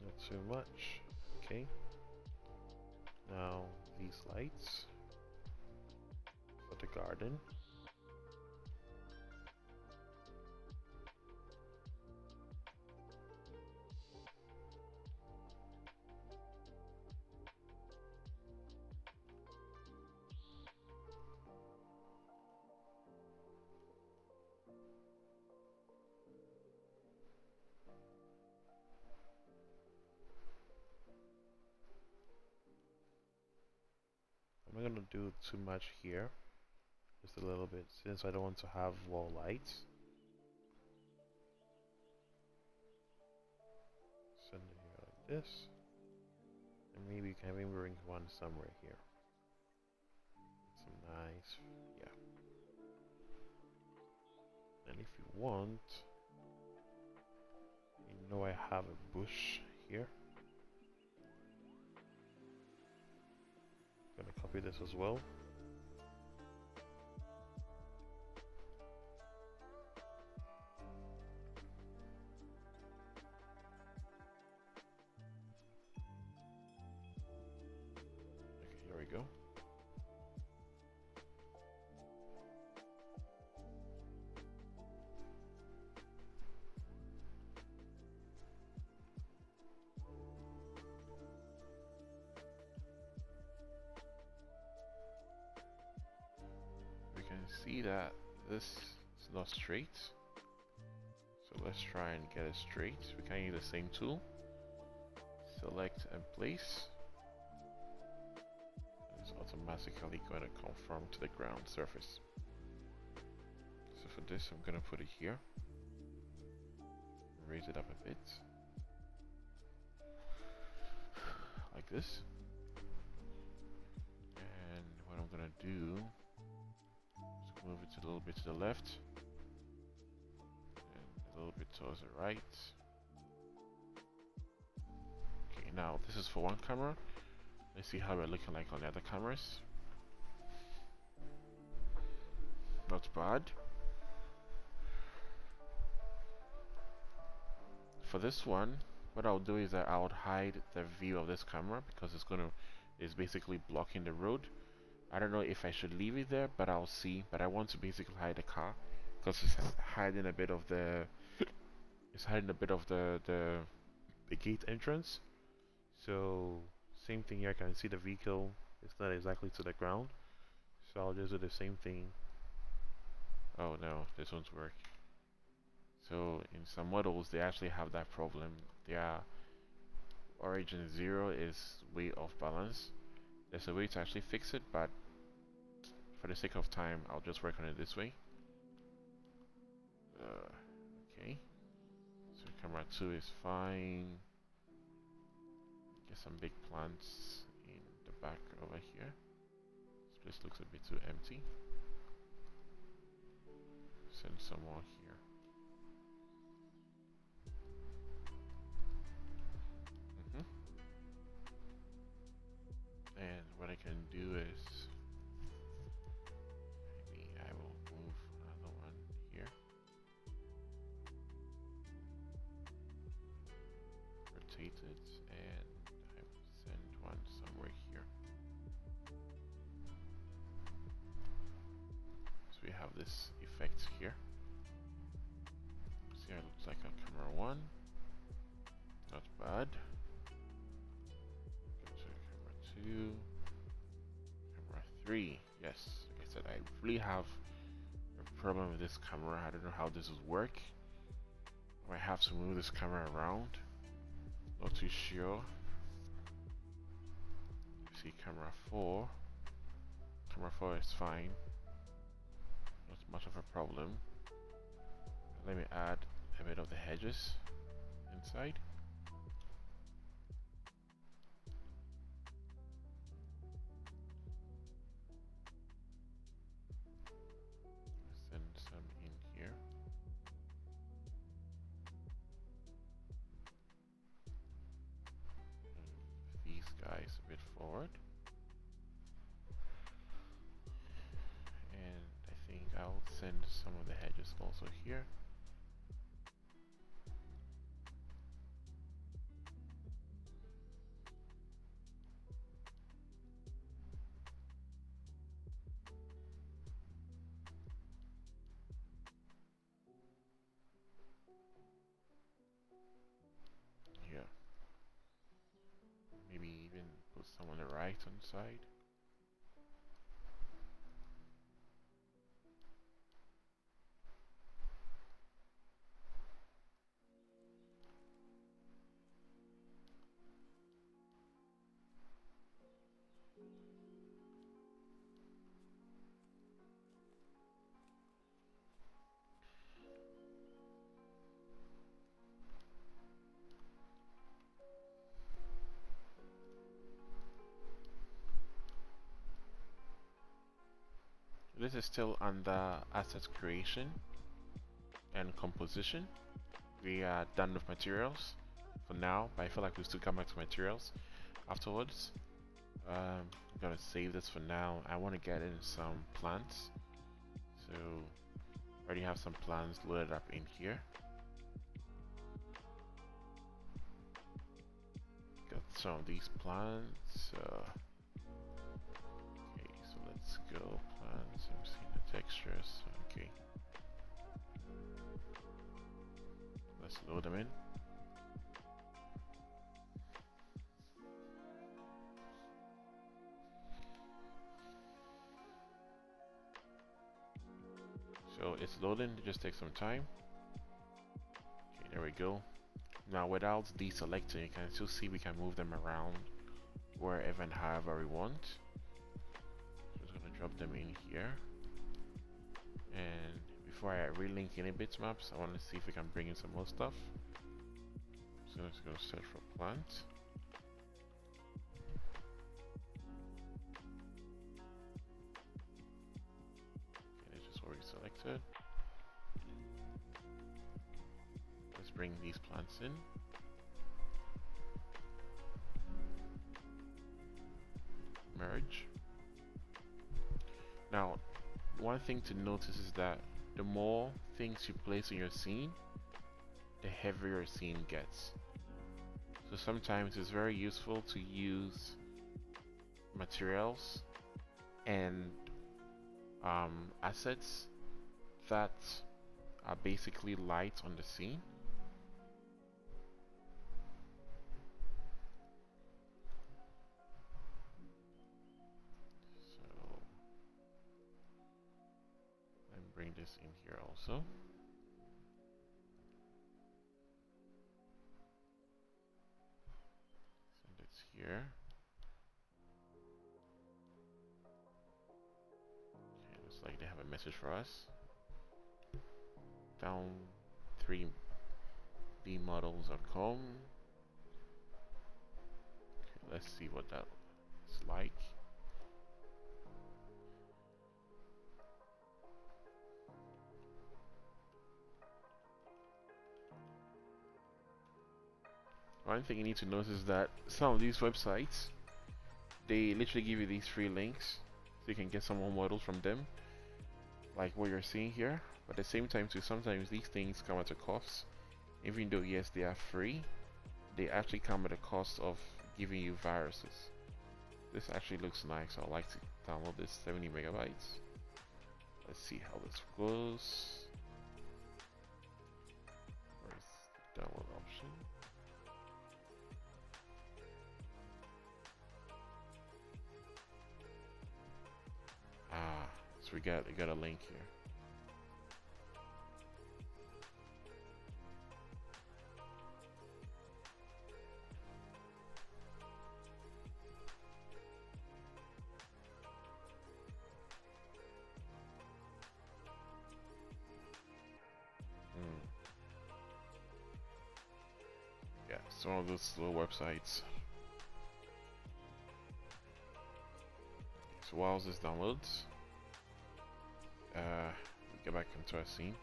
Not too much. Okay. Now these lights for the garden. I'm not gonna do too much here, just a little bit, since I don't want to have wall lights. Send it here like this, and maybe you can even bring one somewhere here. Some nice, yeah. And if you want, you know I have a bush here. Gonna copy this as well. Okay, here we go. We can see that this is not straight. So let's try and get it straight. We can use the same tool. Select and place. It's automatically going to conform to the ground surface. So for this, I'm going to put it here. Raise it up a bit. Like this. And what I'm going to do is move it a little bit to the left. And a little bit towards the right. Okay, now this is for one camera. Let's see how we're looking like on the other cameras. Not bad. For this one, what I'll do is that I'll hide the view of this camera because it's basically blocking the road. I don't know if I should leave it there, but I'll see. But I want to basically hide the car because it's hiding a bit of the the gate entrance. So same thing here. I can see the vehicle. It's not exactly to the ground, so I'll just do the same thing. Oh no, this won't work. So in some models, they actually have that problem. Their origin 0 is way off balance. There's a way to actually fix it, but for the sake of time, I'll just work on it this way. Okay. So we camera 2 is fine. Get some big plants in the back over here. This place looks a bit too empty. Send some more here. And what I can do is maybe I will move another one here. Rotate it, and I will send one somewhere here. So we have this effect here. See how it looks like on camera 1. Not bad. Go to camera 2. Camera 3. Yes, like I said, I really have a problem with this camera. I don't know how this will work. I might have to move this camera around. Not too sure. See camera 4. Camera 4 is fine. Not much of a problem. Let me add a bit of the hedges inside. Send some in here. Move these guys a bit forward. And I think I'll send some of the hedges also here. Here. Maybe even put some on the right hand side. This is still under asset creation and composition. We are done with materials for now, but I feel like we'll still come back to materials afterwards. I'm gonna save this for now. I want to get in some plants, so I already have some plants loaded up in here. Got some of these plants. Okay, so let's go plants. I'm seeing the textures. Okay, let's load them in. So it's loading, it just takes some time. Okay, there we go. Now without deselecting, you can still see we can move them around wherever and however we want. So just gonna drop them in here. And before I relink any bitmaps, I want to see if we can bring in some more stuff. So let's go search for plant. Okay, it's just already selected. Let's bring these plants in. Merge. Now, one thing to notice is that the more things you place in your scene, the heavier your scene gets. So sometimes it's very useful to use materials and assets that are basically light on the scene. So let me bring this in here also. Send it here. Okay, looks like they have a message for us. Down 3 3dmodels.com. Okay, let's see what that's like. One thing you need to notice is that some of these websites, they literally give you these free links so you can get some more models from them, like what you're seeing here. But at the same time too, sometimes these things come at a cost. Even though yes, they are free, they actually come at a cost of giving you viruses. This actually looks nice. I'd like to download this 70 megabytes. Let's see how this goes. Where's the download option? Ah, so we got a link here. Yeah, some of those little websites. So while this downloads, we get back into our scene.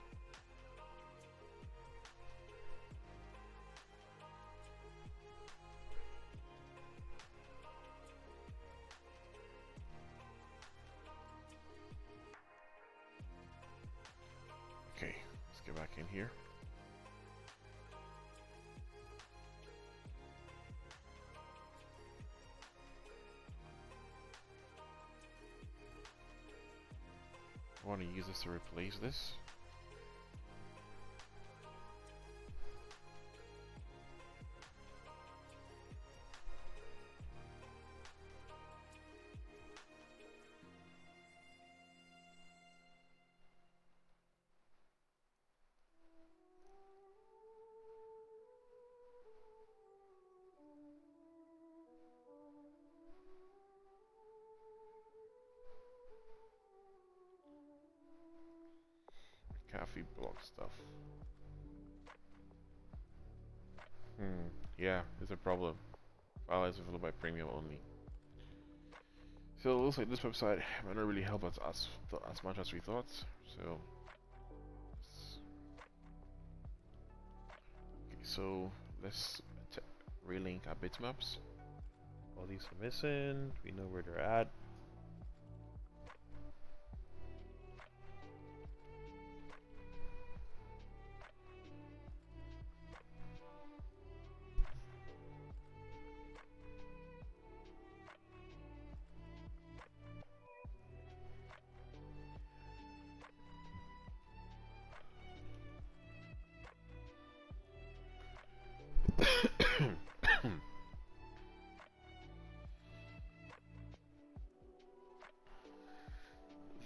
Okay, let's get back in here. I want to use this to replace this. Coffee block stuff. Yeah, it's a problem. File is available by premium only. So it looks like this website might not really help us as much as we thought. So, okay, so let's relink our bitmaps. All these are missing. We know where they're at.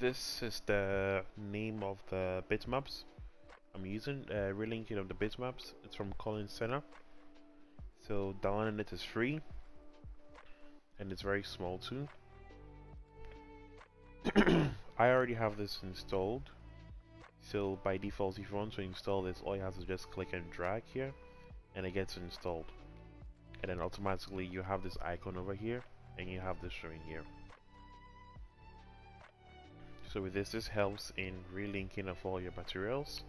This is the name of the bitmaps I'm using. Relinking of the bitmaps. It's from Colin Senna. So downloading it is free, and it's very small too. I already have this installed. So by default, if you want to install this, all you have to just click and drag here, and it gets installed. And then automatically you have this icon over here, and you have this showing here. So with this helps in relinking of all your materials.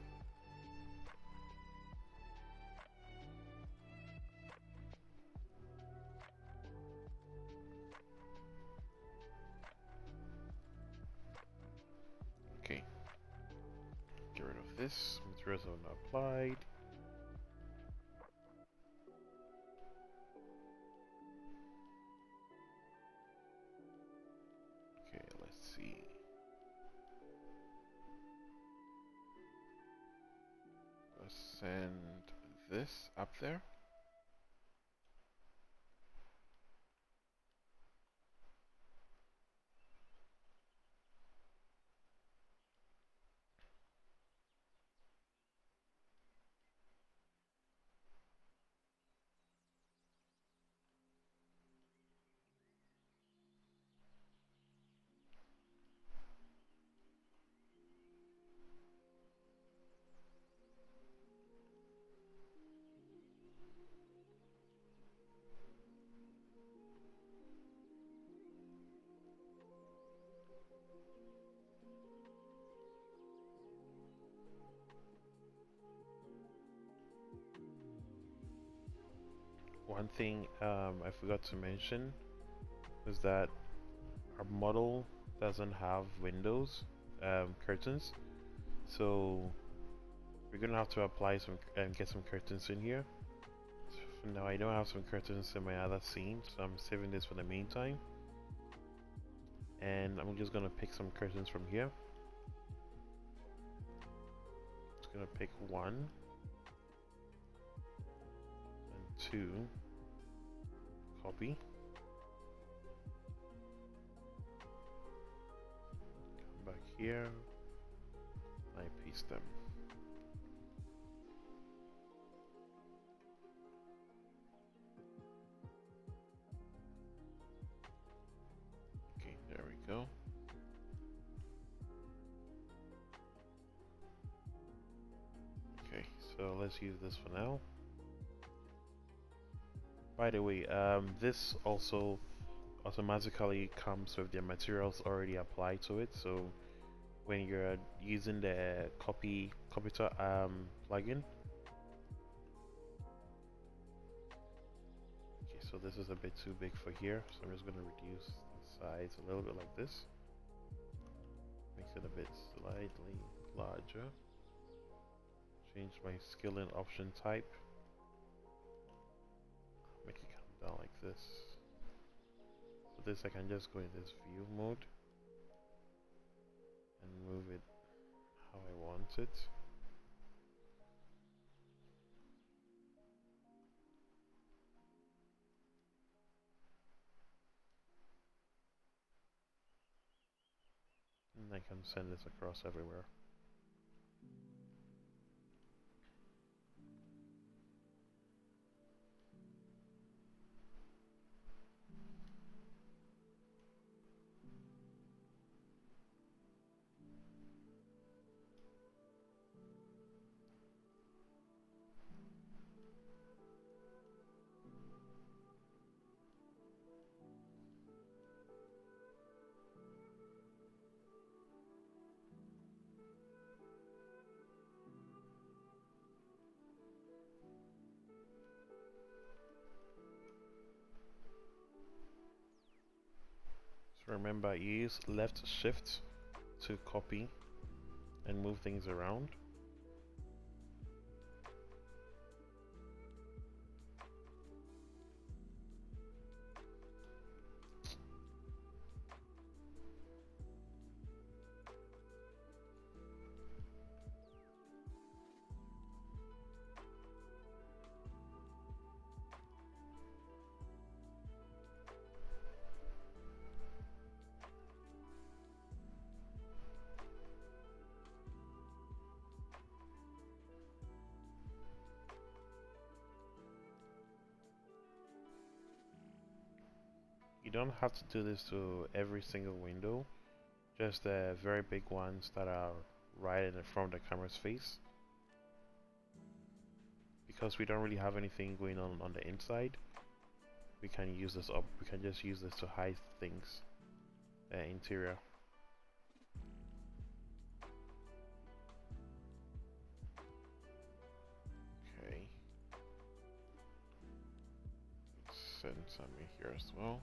Okay, get rid of this. Materials are not applied. Okay, let's see. Let's send this up there. one thing I forgot to mention was that our model doesn't have windows, curtains, so we're gonna have to apply some and get some curtains in here. So now I don't have some curtains in my other scene, so I'm saving this for the meantime. And I'm just gonna pick some curtains from here. Just gonna pick 1 and 2. Copy. Come back here. I paste them. Okay, there we go. Okay, so let's use this for now. By the way, this also automatically comes with the materials already applied to it. So when you're using the Copyto plugin. Okay, so this is a bit too big for here, so I'm just going to reduce the size a little bit like this. Makes it a bit slightly larger. Change my scaling option type. Make it come down like this. For this I can just go in this view mode and move it how I want it. And I can send this across everywhere. So remember, you use left shift to copy and move things around. You don't have to do this to every single window, just the very big ones that are right in the front of the camera's face. Because we don't really have anything going on the inside, we can use this up. We can just use this to hide things, interior. Okay. Send some in here as well.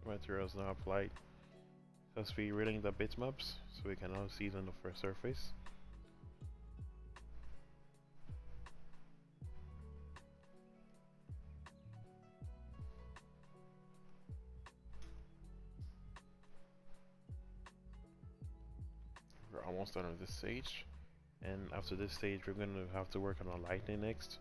Materials now applied. Just be reading the bitmaps so we can now see it on the first surface. almost done with this stage. And after this stage, we're going to have to work on our lightning next.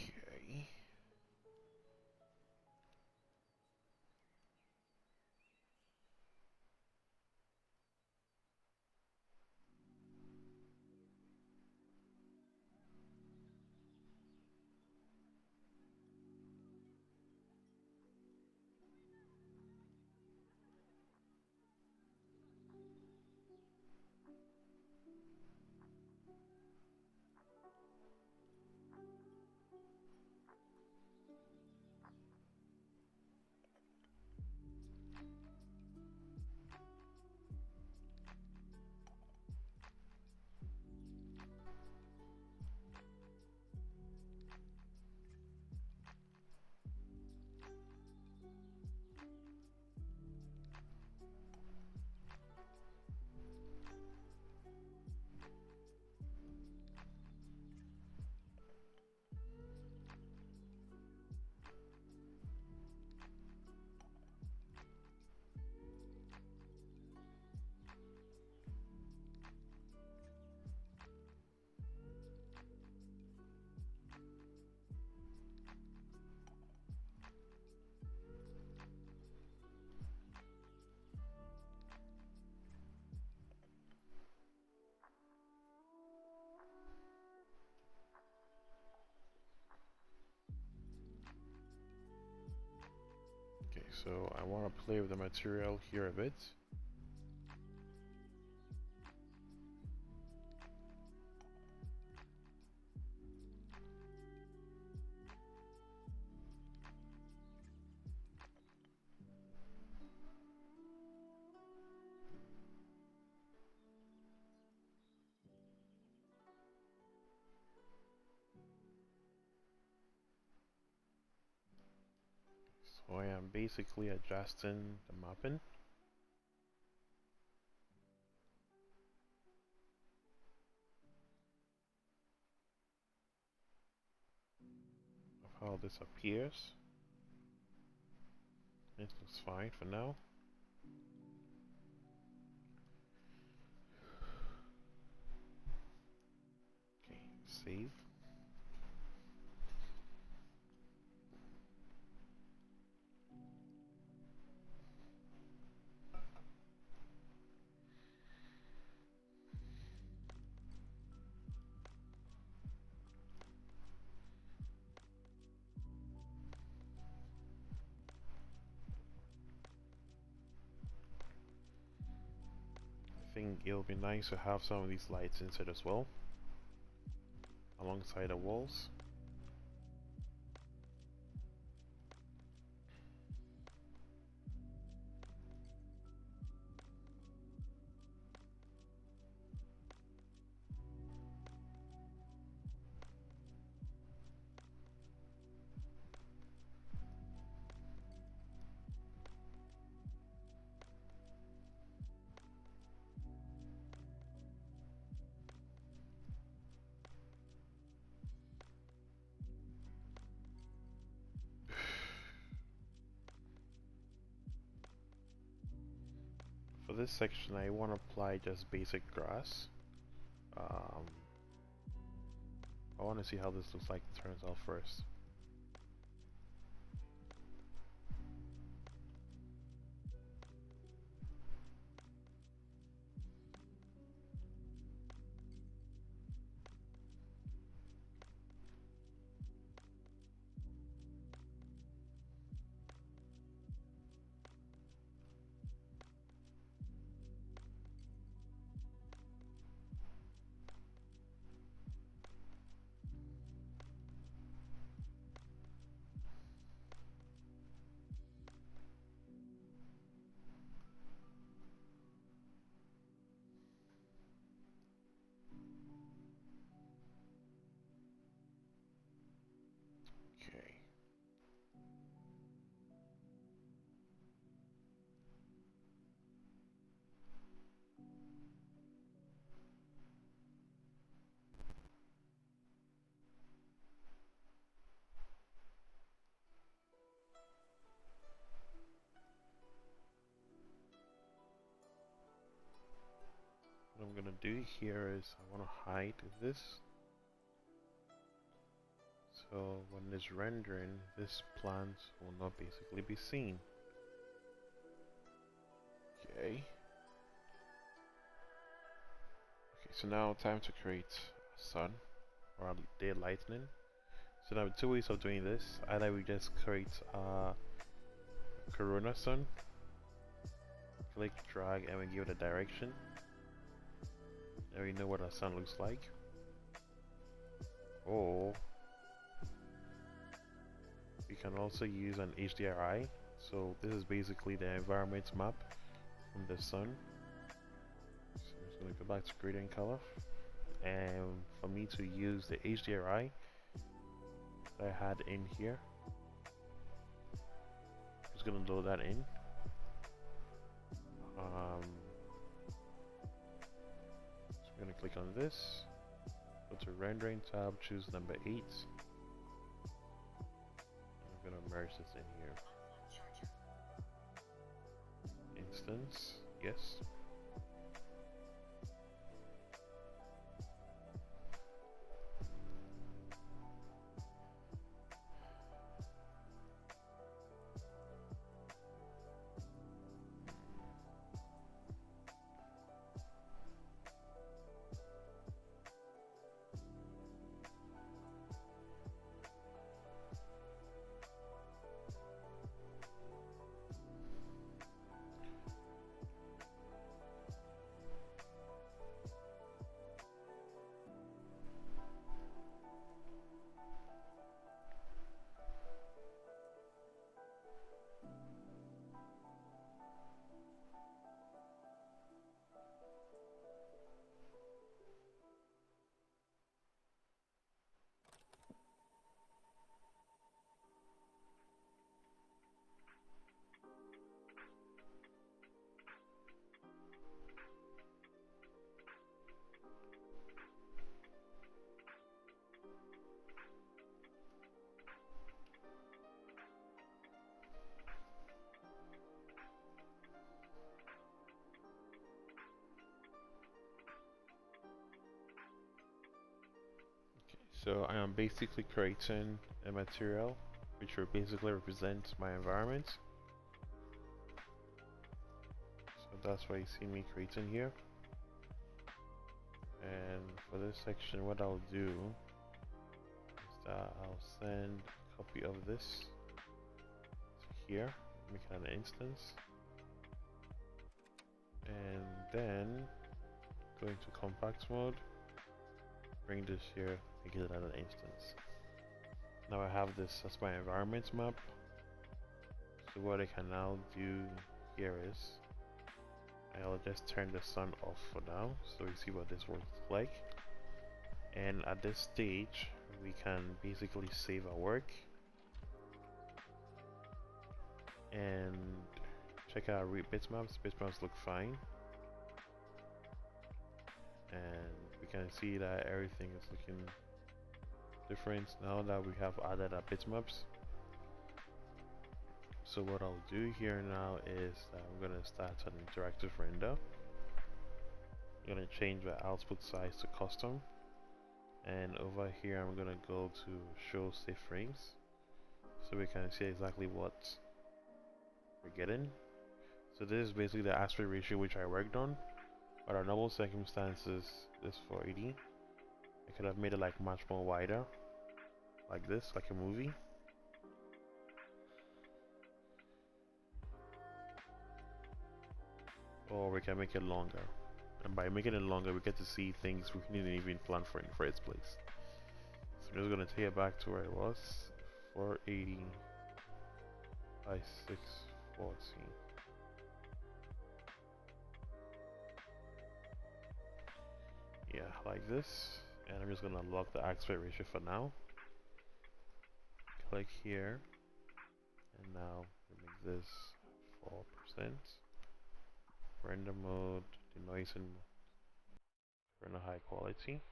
Okay. Okay, so I want to play with the material here a bit. So I am basically adjusting the mapping. Of how this appears. It looks fine for now. Okay, save. I think it'll be nice to have some of these lights inside as well, alongside the walls. For this section, I want to apply just basic grass. I want to see how this looks like it turns out first. do here is I want to hide this. So when it's rendering, this plant will not basically be seen. Okay. Okay, so now time to create sun. Or day lightning. So now two ways of doing this. Either we just create a corona sun, click, drag, and we give it a direction. Now we know what our sun looks like. Or we can also use an HDRI. So this is basically the environment map from the sun. So I'm just going to go back to gradient color. And for me to use the HDRI that I had in here, I'm just going to load that in. So I'm going to click on this, go to rendering tab, choose number 8. I'm going to merge this in here. Instance, yes. So I am basically creating a material which will basically represent my environment. So that's why you see me creating here. And for this section, what I'll do is that I'll send a copy of this to here, make it an instance, and then go into compact mode, bring this here, make it another instance. Now I have this as my environment map. So what I can now do here is I'll just turn the sun off for now, so we see what this will look like. And at this stage, we can basically save our work and check out our bitmaps. Bitmaps look fine, and we can see that everything is looking different now that we have added our bitmaps. So what I'll do here now is that I'm going to start an interactive render. I'm going to change the output size to custom, and over here I'm going to go to show safe frames so we can see exactly what we're getting. So this is basically the aspect ratio which I worked on. Under normal circumstances, this 480, I could have made it like much more wider, like this, like a movie. Or we can make it longer, and by making it longer we get to see things we didn't even plan for in the first place. So I'm just going to take it back to where it was, 480 by 640. Yeah, like this, and I'm just going to lock the aspect ratio for now. Click here, and now we make this 4%. Render mode, denoising, render high quality.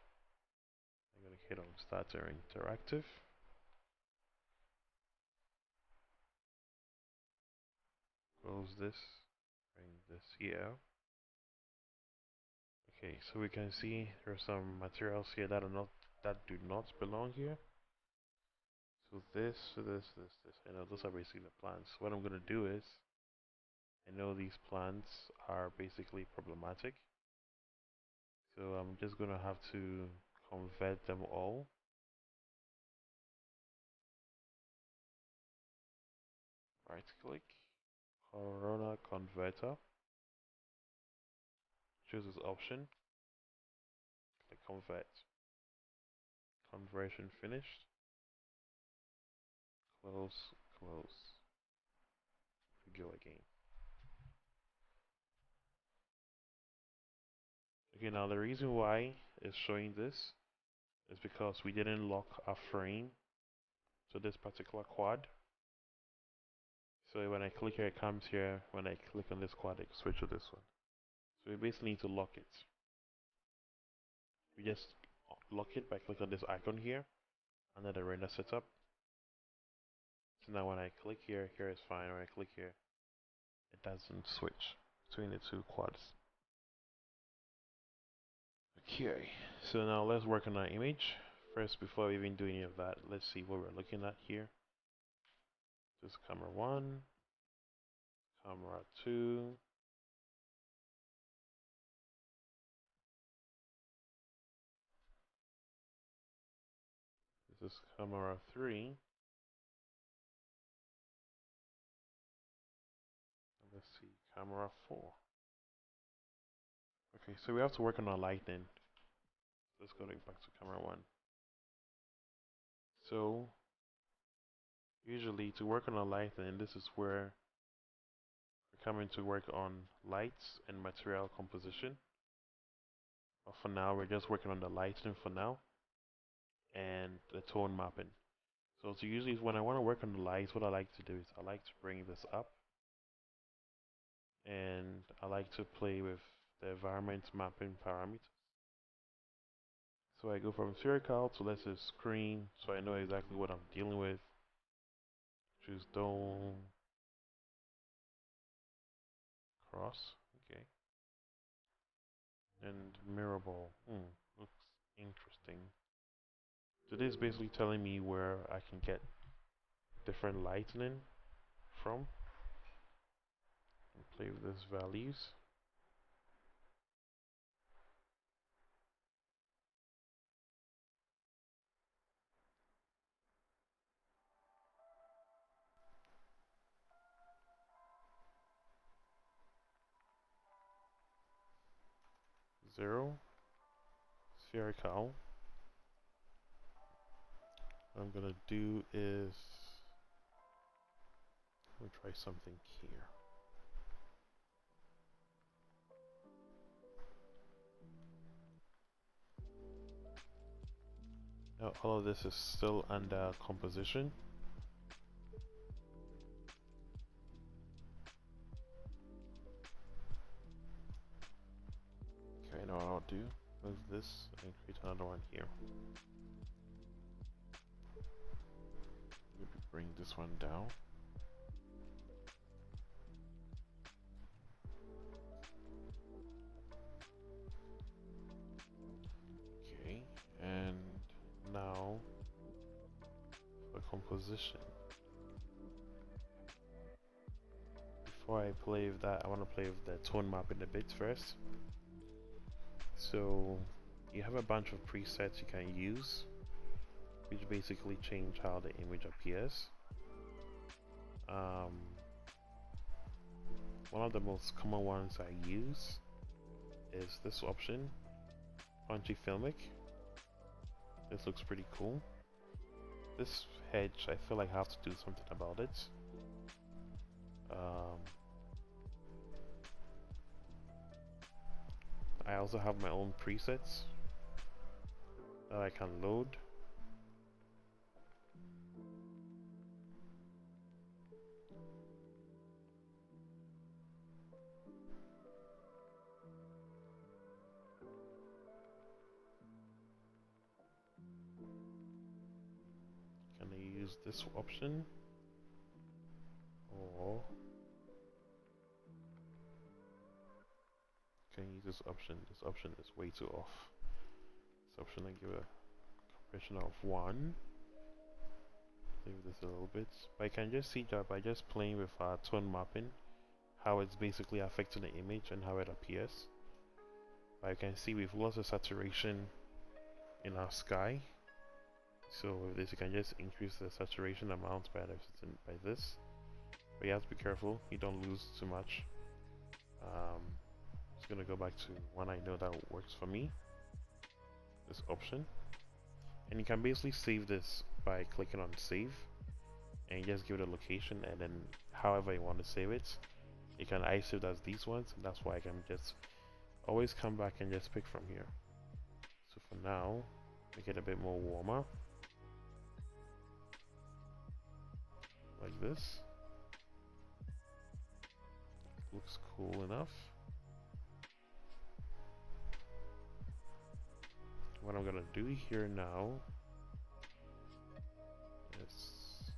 I'm going to hit on starter interactive. Close this, bring this here. Okay, so we can see there's some materials here that do not belong here. So this. I know those are basically the plants. What I'm gonna do is, I know these plants are basically problematic, so I'm just gonna have to convert them all. Right click, Corona Converter, choose this option, click Convert. Conversion finished. Close, close. We go again. Okay, now the reason why it's showing this is because we didn't lock our frame to this particular quad. So when I click here, it comes here. When I click on this quad, it switches to this one. So we basically need to lock it. We just lock it by clicking on this icon here under the render setup. So now when I click here, here is fine. When I click here, it doesn't switch between the two quads. Okay, so now let's work on our image. First, before we even do any of that, let's see what we're looking at here. This is camera 1, camera 2, this is camera 3, and let's see, camera 4. Okay, so we have to work on our lighting. Let's go back to camera 1. So, usually to work on our lighting, this is where we're coming to work on lights and material composition. But for now, we're just working on the lighting for now and the tone mapping. So to usually when I want to work on the lights, what I like to do is I like to bring this up and I like to play with the environment mapping parameters. So I go from spherical to let's say screen, so I know exactly what I'm dealing with. Choose dome, cross, okay, and mirror ball. Looks interesting. So this is basically telling me where I can get different lightning from and play with these values. Zero, spherical. What I'm gonna do is let me try something here. Now all of this is still under composition. Okay, now what I'll do, move this and create another one here. Maybe bring this one down. Okay, and now for composition. Before I play with that, I want to play with the tone mapping a bit first. So you have a bunch of presets you can use, which basically change how the image appears. One of the most common ones I use is this option, Punchy Filmic. This looks pretty cool. This hedge, I feel like I have to do something about it. I also have my own presets that I can load. Can I use this option? Or can use this option. This option is way too off. This option I give a compression of 1. Leave this a little bit. But I can just see that by just playing with tone mapping, how it's basically affecting the image and how it appears. But you can see we've lost the saturation in our sky. So with this you can just increase the saturation amount by this. But you have to be careful, you don't lose too much. Just gonna go back to one I know that works for me. This option. And you can basically save this by clicking on save. And you just give it a location, and then however you want to save it. You can save as these ones, and that's why I can just always come back and just pick from here. So for now, make it a bit more warmer. Like this. Looks cool enough. What I'm gonna do here now is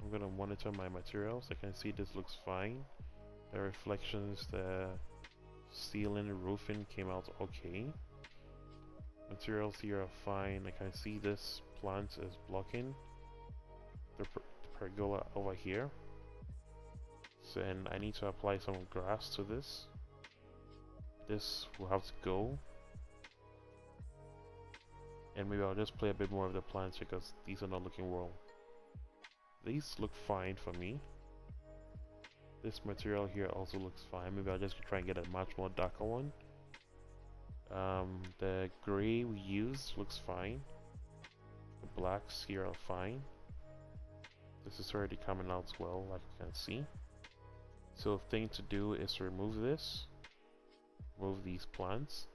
I'm gonna monitor my materials. I can see this looks fine. The reflections, the ceiling, roofing came out okay. Materials here are fine. I can see this plant is blocking the pergola over here. So, and I need to apply some grass to this. This will have to go. And maybe I'll just play a bit more of the plants because these are not looking well. These look fine for me. This material here also looks fine. Maybe I'll just try and get a much more darker one. The gray we used looks fine. The blacks here are fine. This is already coming out well, like you can see. So the thing to do is to remove this. Remove these plants.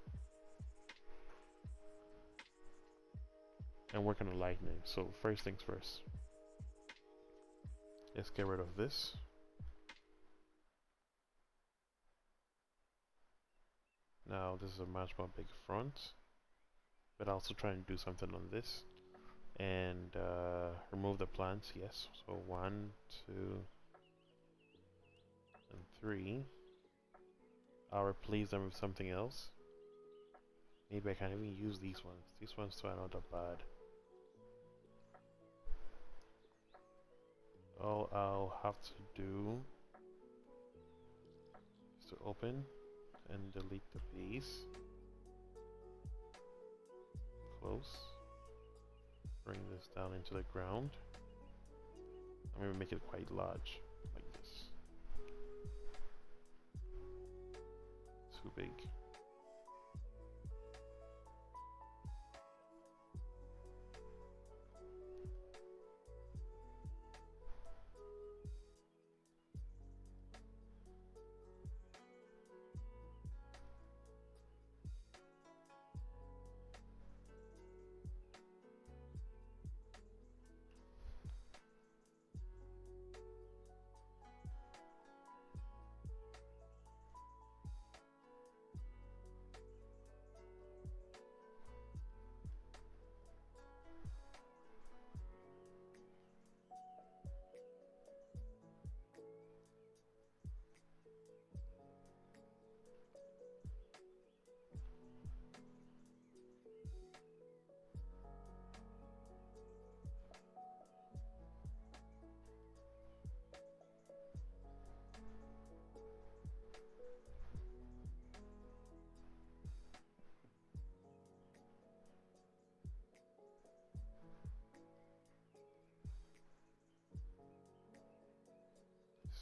And work on the lightning. So first things first. Let's get rid of this. Now this is a much more big front. But I'll also try and do something on this. And remove the plants, yes. So 1, 2, and 3. I'll replace them with something else. Maybe I can even use these ones. These ones too are not that bad. All I'll have to do is to open and delete the base. Close. Bring this down into the ground. I'm going to make it quite large, like this. Too big.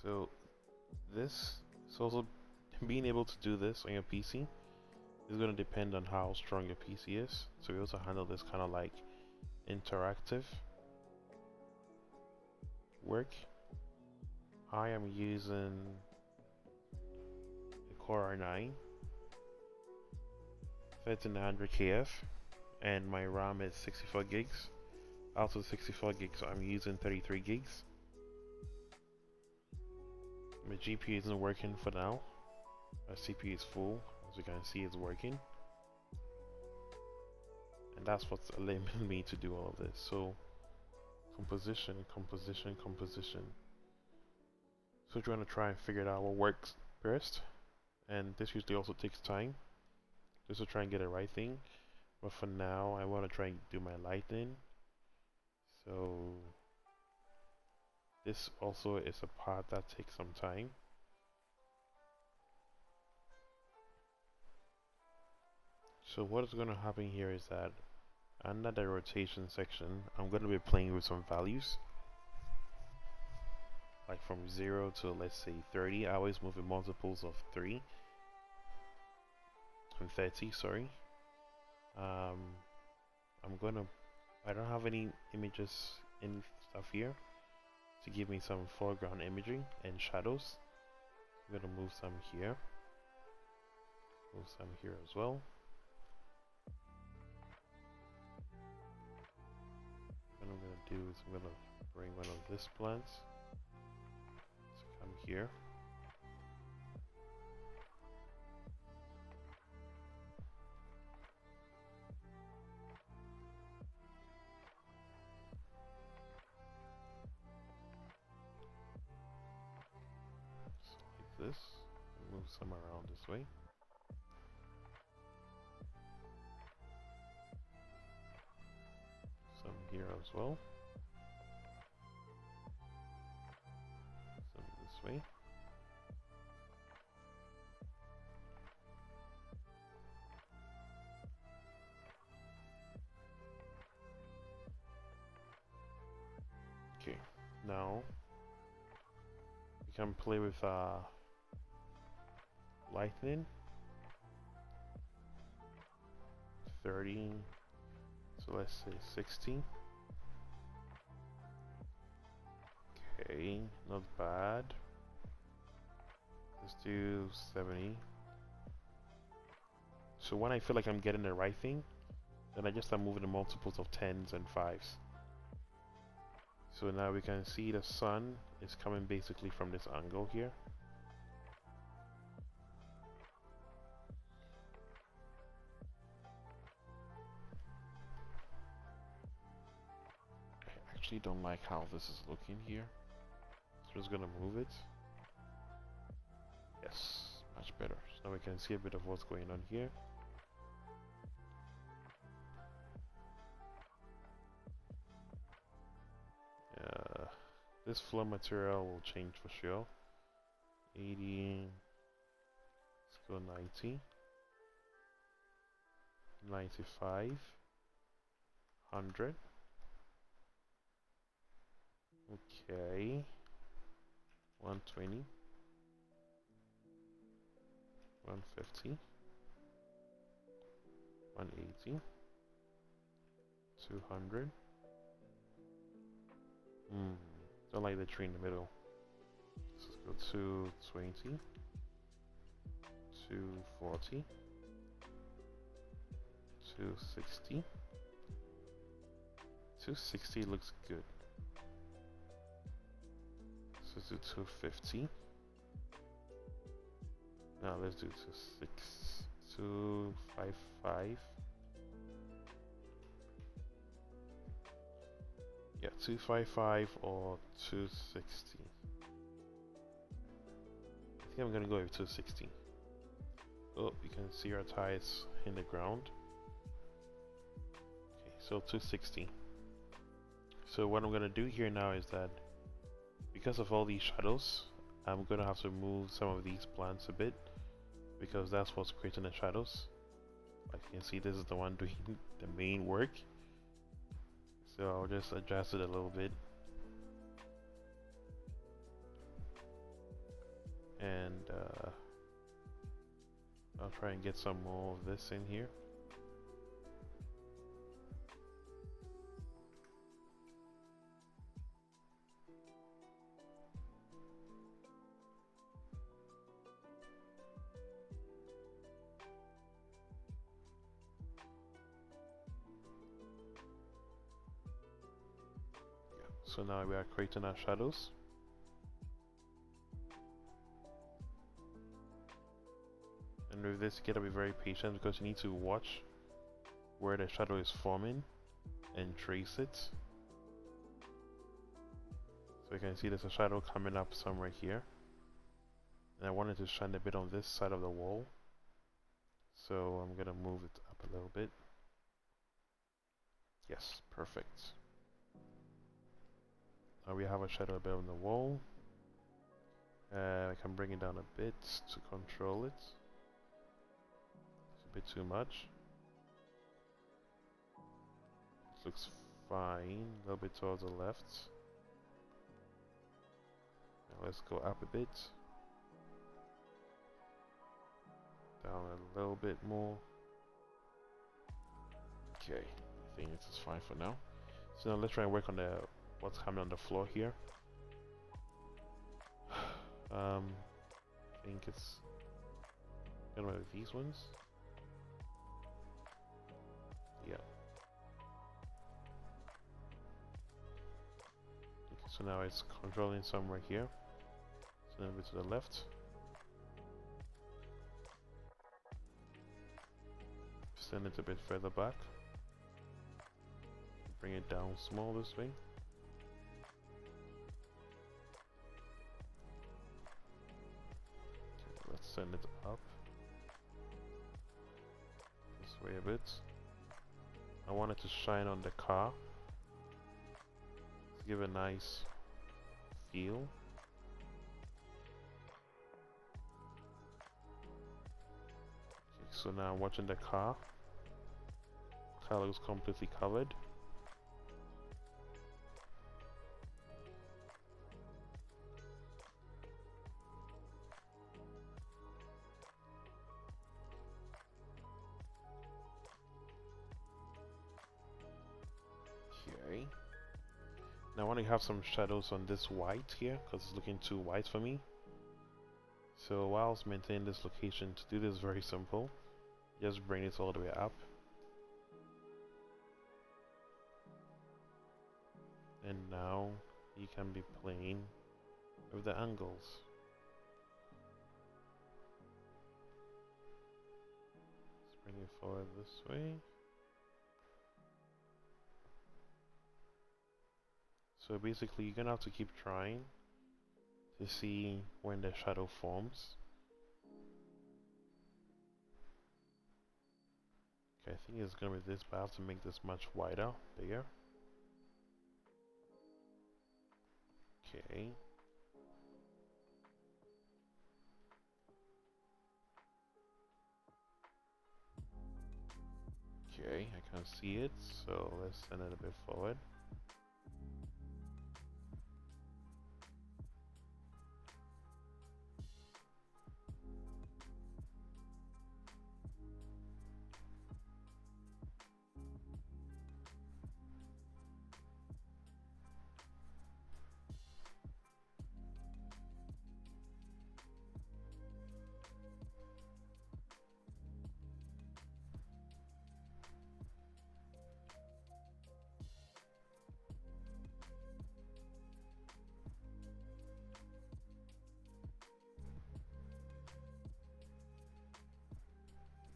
So this is also being able to do this on your PC is going to depend on how strong your PC is. So we also handle this kind of like interactive work. I am using a Core i9 1300 KF and my RAM is 64 gigs. Out of 64 gigs I'm using 33 gigs. My GPU isn't working for now. My CPU is full, as you can see it's working. And that's what's allowing me to do all of this. So composition, composition, composition. So we're trying to try and figure out what works first. and this usually also takes time just to try and get the right thing. But for now, I want to try and do my lighting. So this also is a part that takes some time. So what is going to happen here is that under the rotation section, I'm going to be playing with some values. Like from 0 to let's say 30. I always move in multiples of 3 and 30, sorry. I don't have any images in stuff here to give me some foreground imagery and shadows. I'm gonna move some here, move some here as well. What I'm gonna do is I'm gonna bring one of these plants to come here. This, move some around this way. Some here as well. Some this way. Okay, now we can play with lightning. 30, so let's say 60. Okay, not bad. Let's do 70. So when I feel like I'm getting the right thing, then I just start moving the multiples of 10s and 5s. So now we can see the sun is coming basically from this angle here. I actually don't like how this is looking here. So I'm just gonna move it. Yes, much better. So now we can see a bit of what's going on here. This flow material will change for sure. 80, let's go 90, 95, 100. Okay, 120, 150, 180, 200. Don't like the tree in the middle. Let's go 220, 240, 260. 260 looks good. So let's do 250. Now let's do 255. Yeah, 255 or 260. I think I'm gonna go with 260. Oh, you can see our ties in the ground. Okay, so 260. So what I'm gonna do here now is that because of all these shadows, I'm gonna have to move some of these plants a bit because that's what's creating the shadows. Like you can see, this is the one doing the main work. So I'll just adjust it a little bit. And I'll try and get some more of this in here. So now we are creating our shadows. And with this, you gotta be very patient because you need to watch where the shadow is forming and trace it. So you can see there's a shadow coming up somewhere here. And I wanted to shine a bit on this side of the wall. So I'm gonna move it up a little bit. Yes, perfect. Now we have a shadow a bit on the wall. I can bring it down a bit to control it. It's a bit too much. It looks fine, a little bit towards the left. Now let's go up a bit. Down a little bit more. Okay, I think this is fine for now. So now let's try and work on the what's coming on the floor here. I think it's gonna be these ones. Yeah. Okay, so now it's controlling somewhere here. So then a bit to the left. Send it a bit further back. Bring it down small this way. Okay, let's send it up this way a bit. I want it to shine on the car to give a nice feel. Okay, so now I'm watching the car. Car looks completely covered. Okay. Now I want to have some shadows on this white here because it's looking too white for me. So whilst maintaining this location, to do this very simple, just bring this all the way up. And now you can be playing with the angles. Let's bring it forward this way. So basically you're gonna have to keep trying to see when the shadow forms. Okay, I think it's gonna be this, but I have to make this much wider, bigger. Okay. Okay, I can see it, so let's send it a bit forward.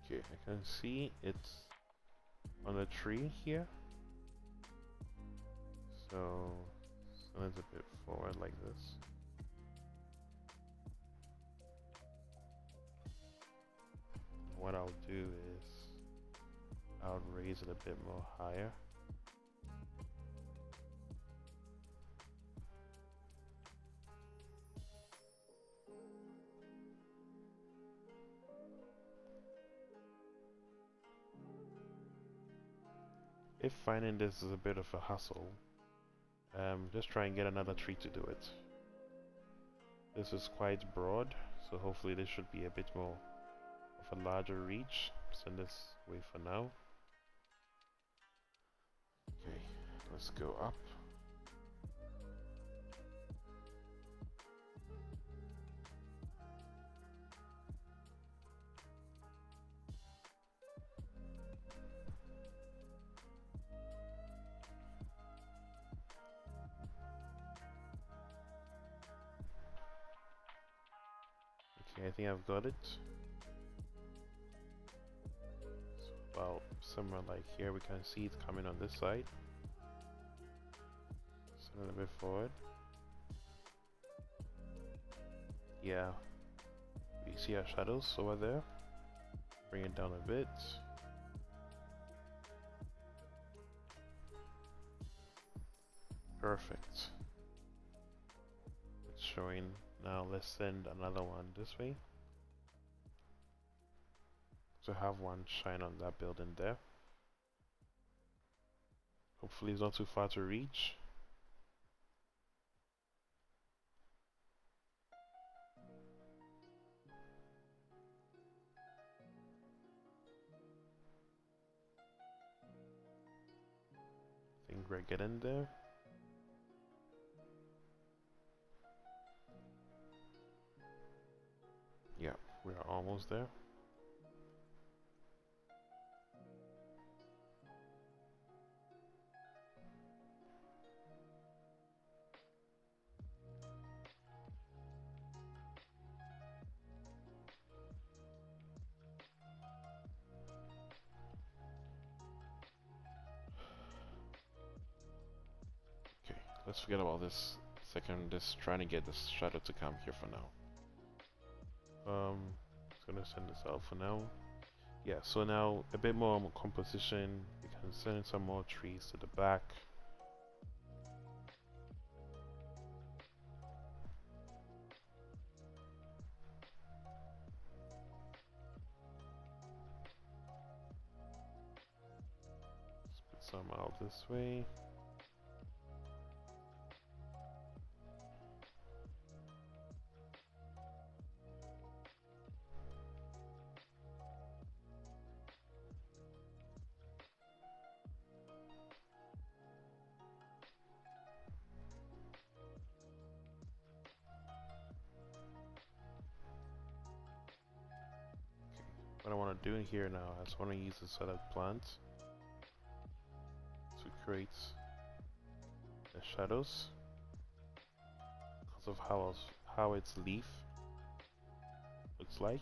Okay, I can see it's on the tree here. So send it a bit forward like this. What I'll do is I'll raise it a bit more higher. If finding this is a bit of a hassle, just try and get another tree to do it. This is quite broad, so hopefully this should be a bit more of a larger reach. Send this way for now. Okay, let's go up. Okay, I think I've got it. So about somewhere like here, we can see it coming on this side. Send it a bit forward. Yeah, see our shadows over there. Bring it down a bit. Perfect. It's showing now. Let's send another one this way to have one shine on that building there. Hopefully it's not too far to reach. I think we're getting there. Yeah, we are almost there. Okay, let's forget about this second. Just trying to get this shadow to come here for now. Just gonna send this out for now. Yeah, so now a bit more composition. We can send some more trees to the back. Let's put some out this way. What I want to do in here now, I just want to use a set of plants to create the shadows because of how its leaf looks like.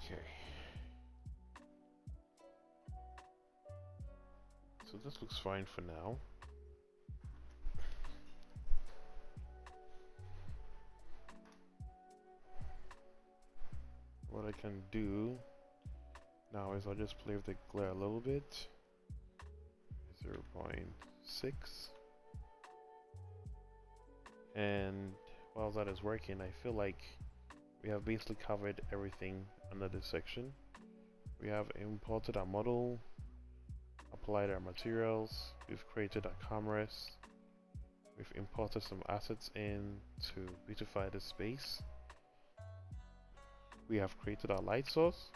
Okay. So this looks fine for now. What I can do now is I'll just play with the glare a little bit. 0.6. And while that is working, I feel like we have basically covered everything under this section. We have imported our model, applied our materials, we've created our cameras, we've imported some assets in to beautify the space. We have created our light source.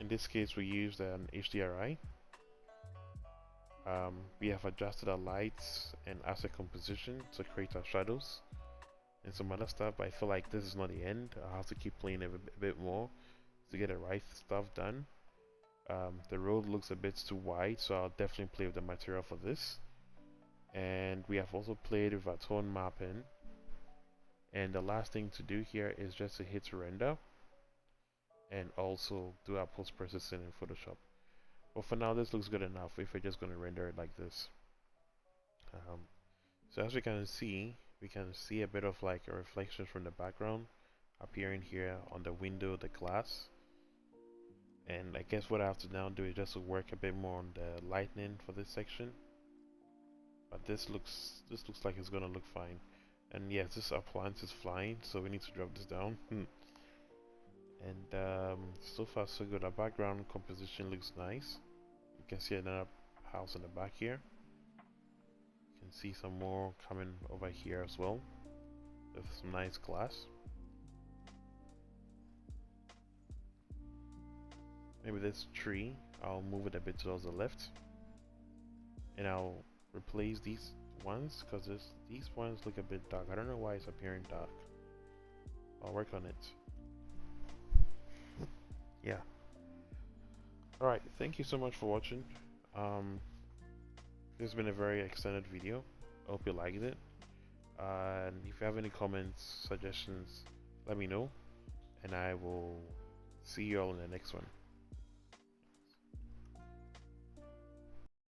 In this case we used an HDRI. We have adjusted our lights and asset composition to create our shadows and some other stuff, but I feel like this is not the end. I'll have to keep playing a bit more to get the right stuff done. The road looks a bit too wide, so I'll definitely play with the material for this. And we have also played with our tone mapping, and the last thing to do here is just to hit render and also do our post-processing in Photoshop. But for now this looks good enough if we're just going to render it like this. So as we can see a bit of like a reflection from the background appearing here on the window, the glass. And I guess what I have to now do is just to work a bit more on the lightning for this section. But this looks like it's gonna look fine. And yes, this appliance is flying, so we need to drop this down. And so far so good. Our background composition looks nice. You can see another house in the back here. You can see some more coming over here as well. With some nice glass. Maybe this tree, I'll move it a bit towards the left. And I'll replace these ones because these ones look a bit dark. I don't know why it's appearing dark. I'll work on it. Yeah. Alright, thank you so much for watching. This has been a very extended video. I hope you liked it. And if you have any comments, suggestions, let me know. And I will see you all in the next one.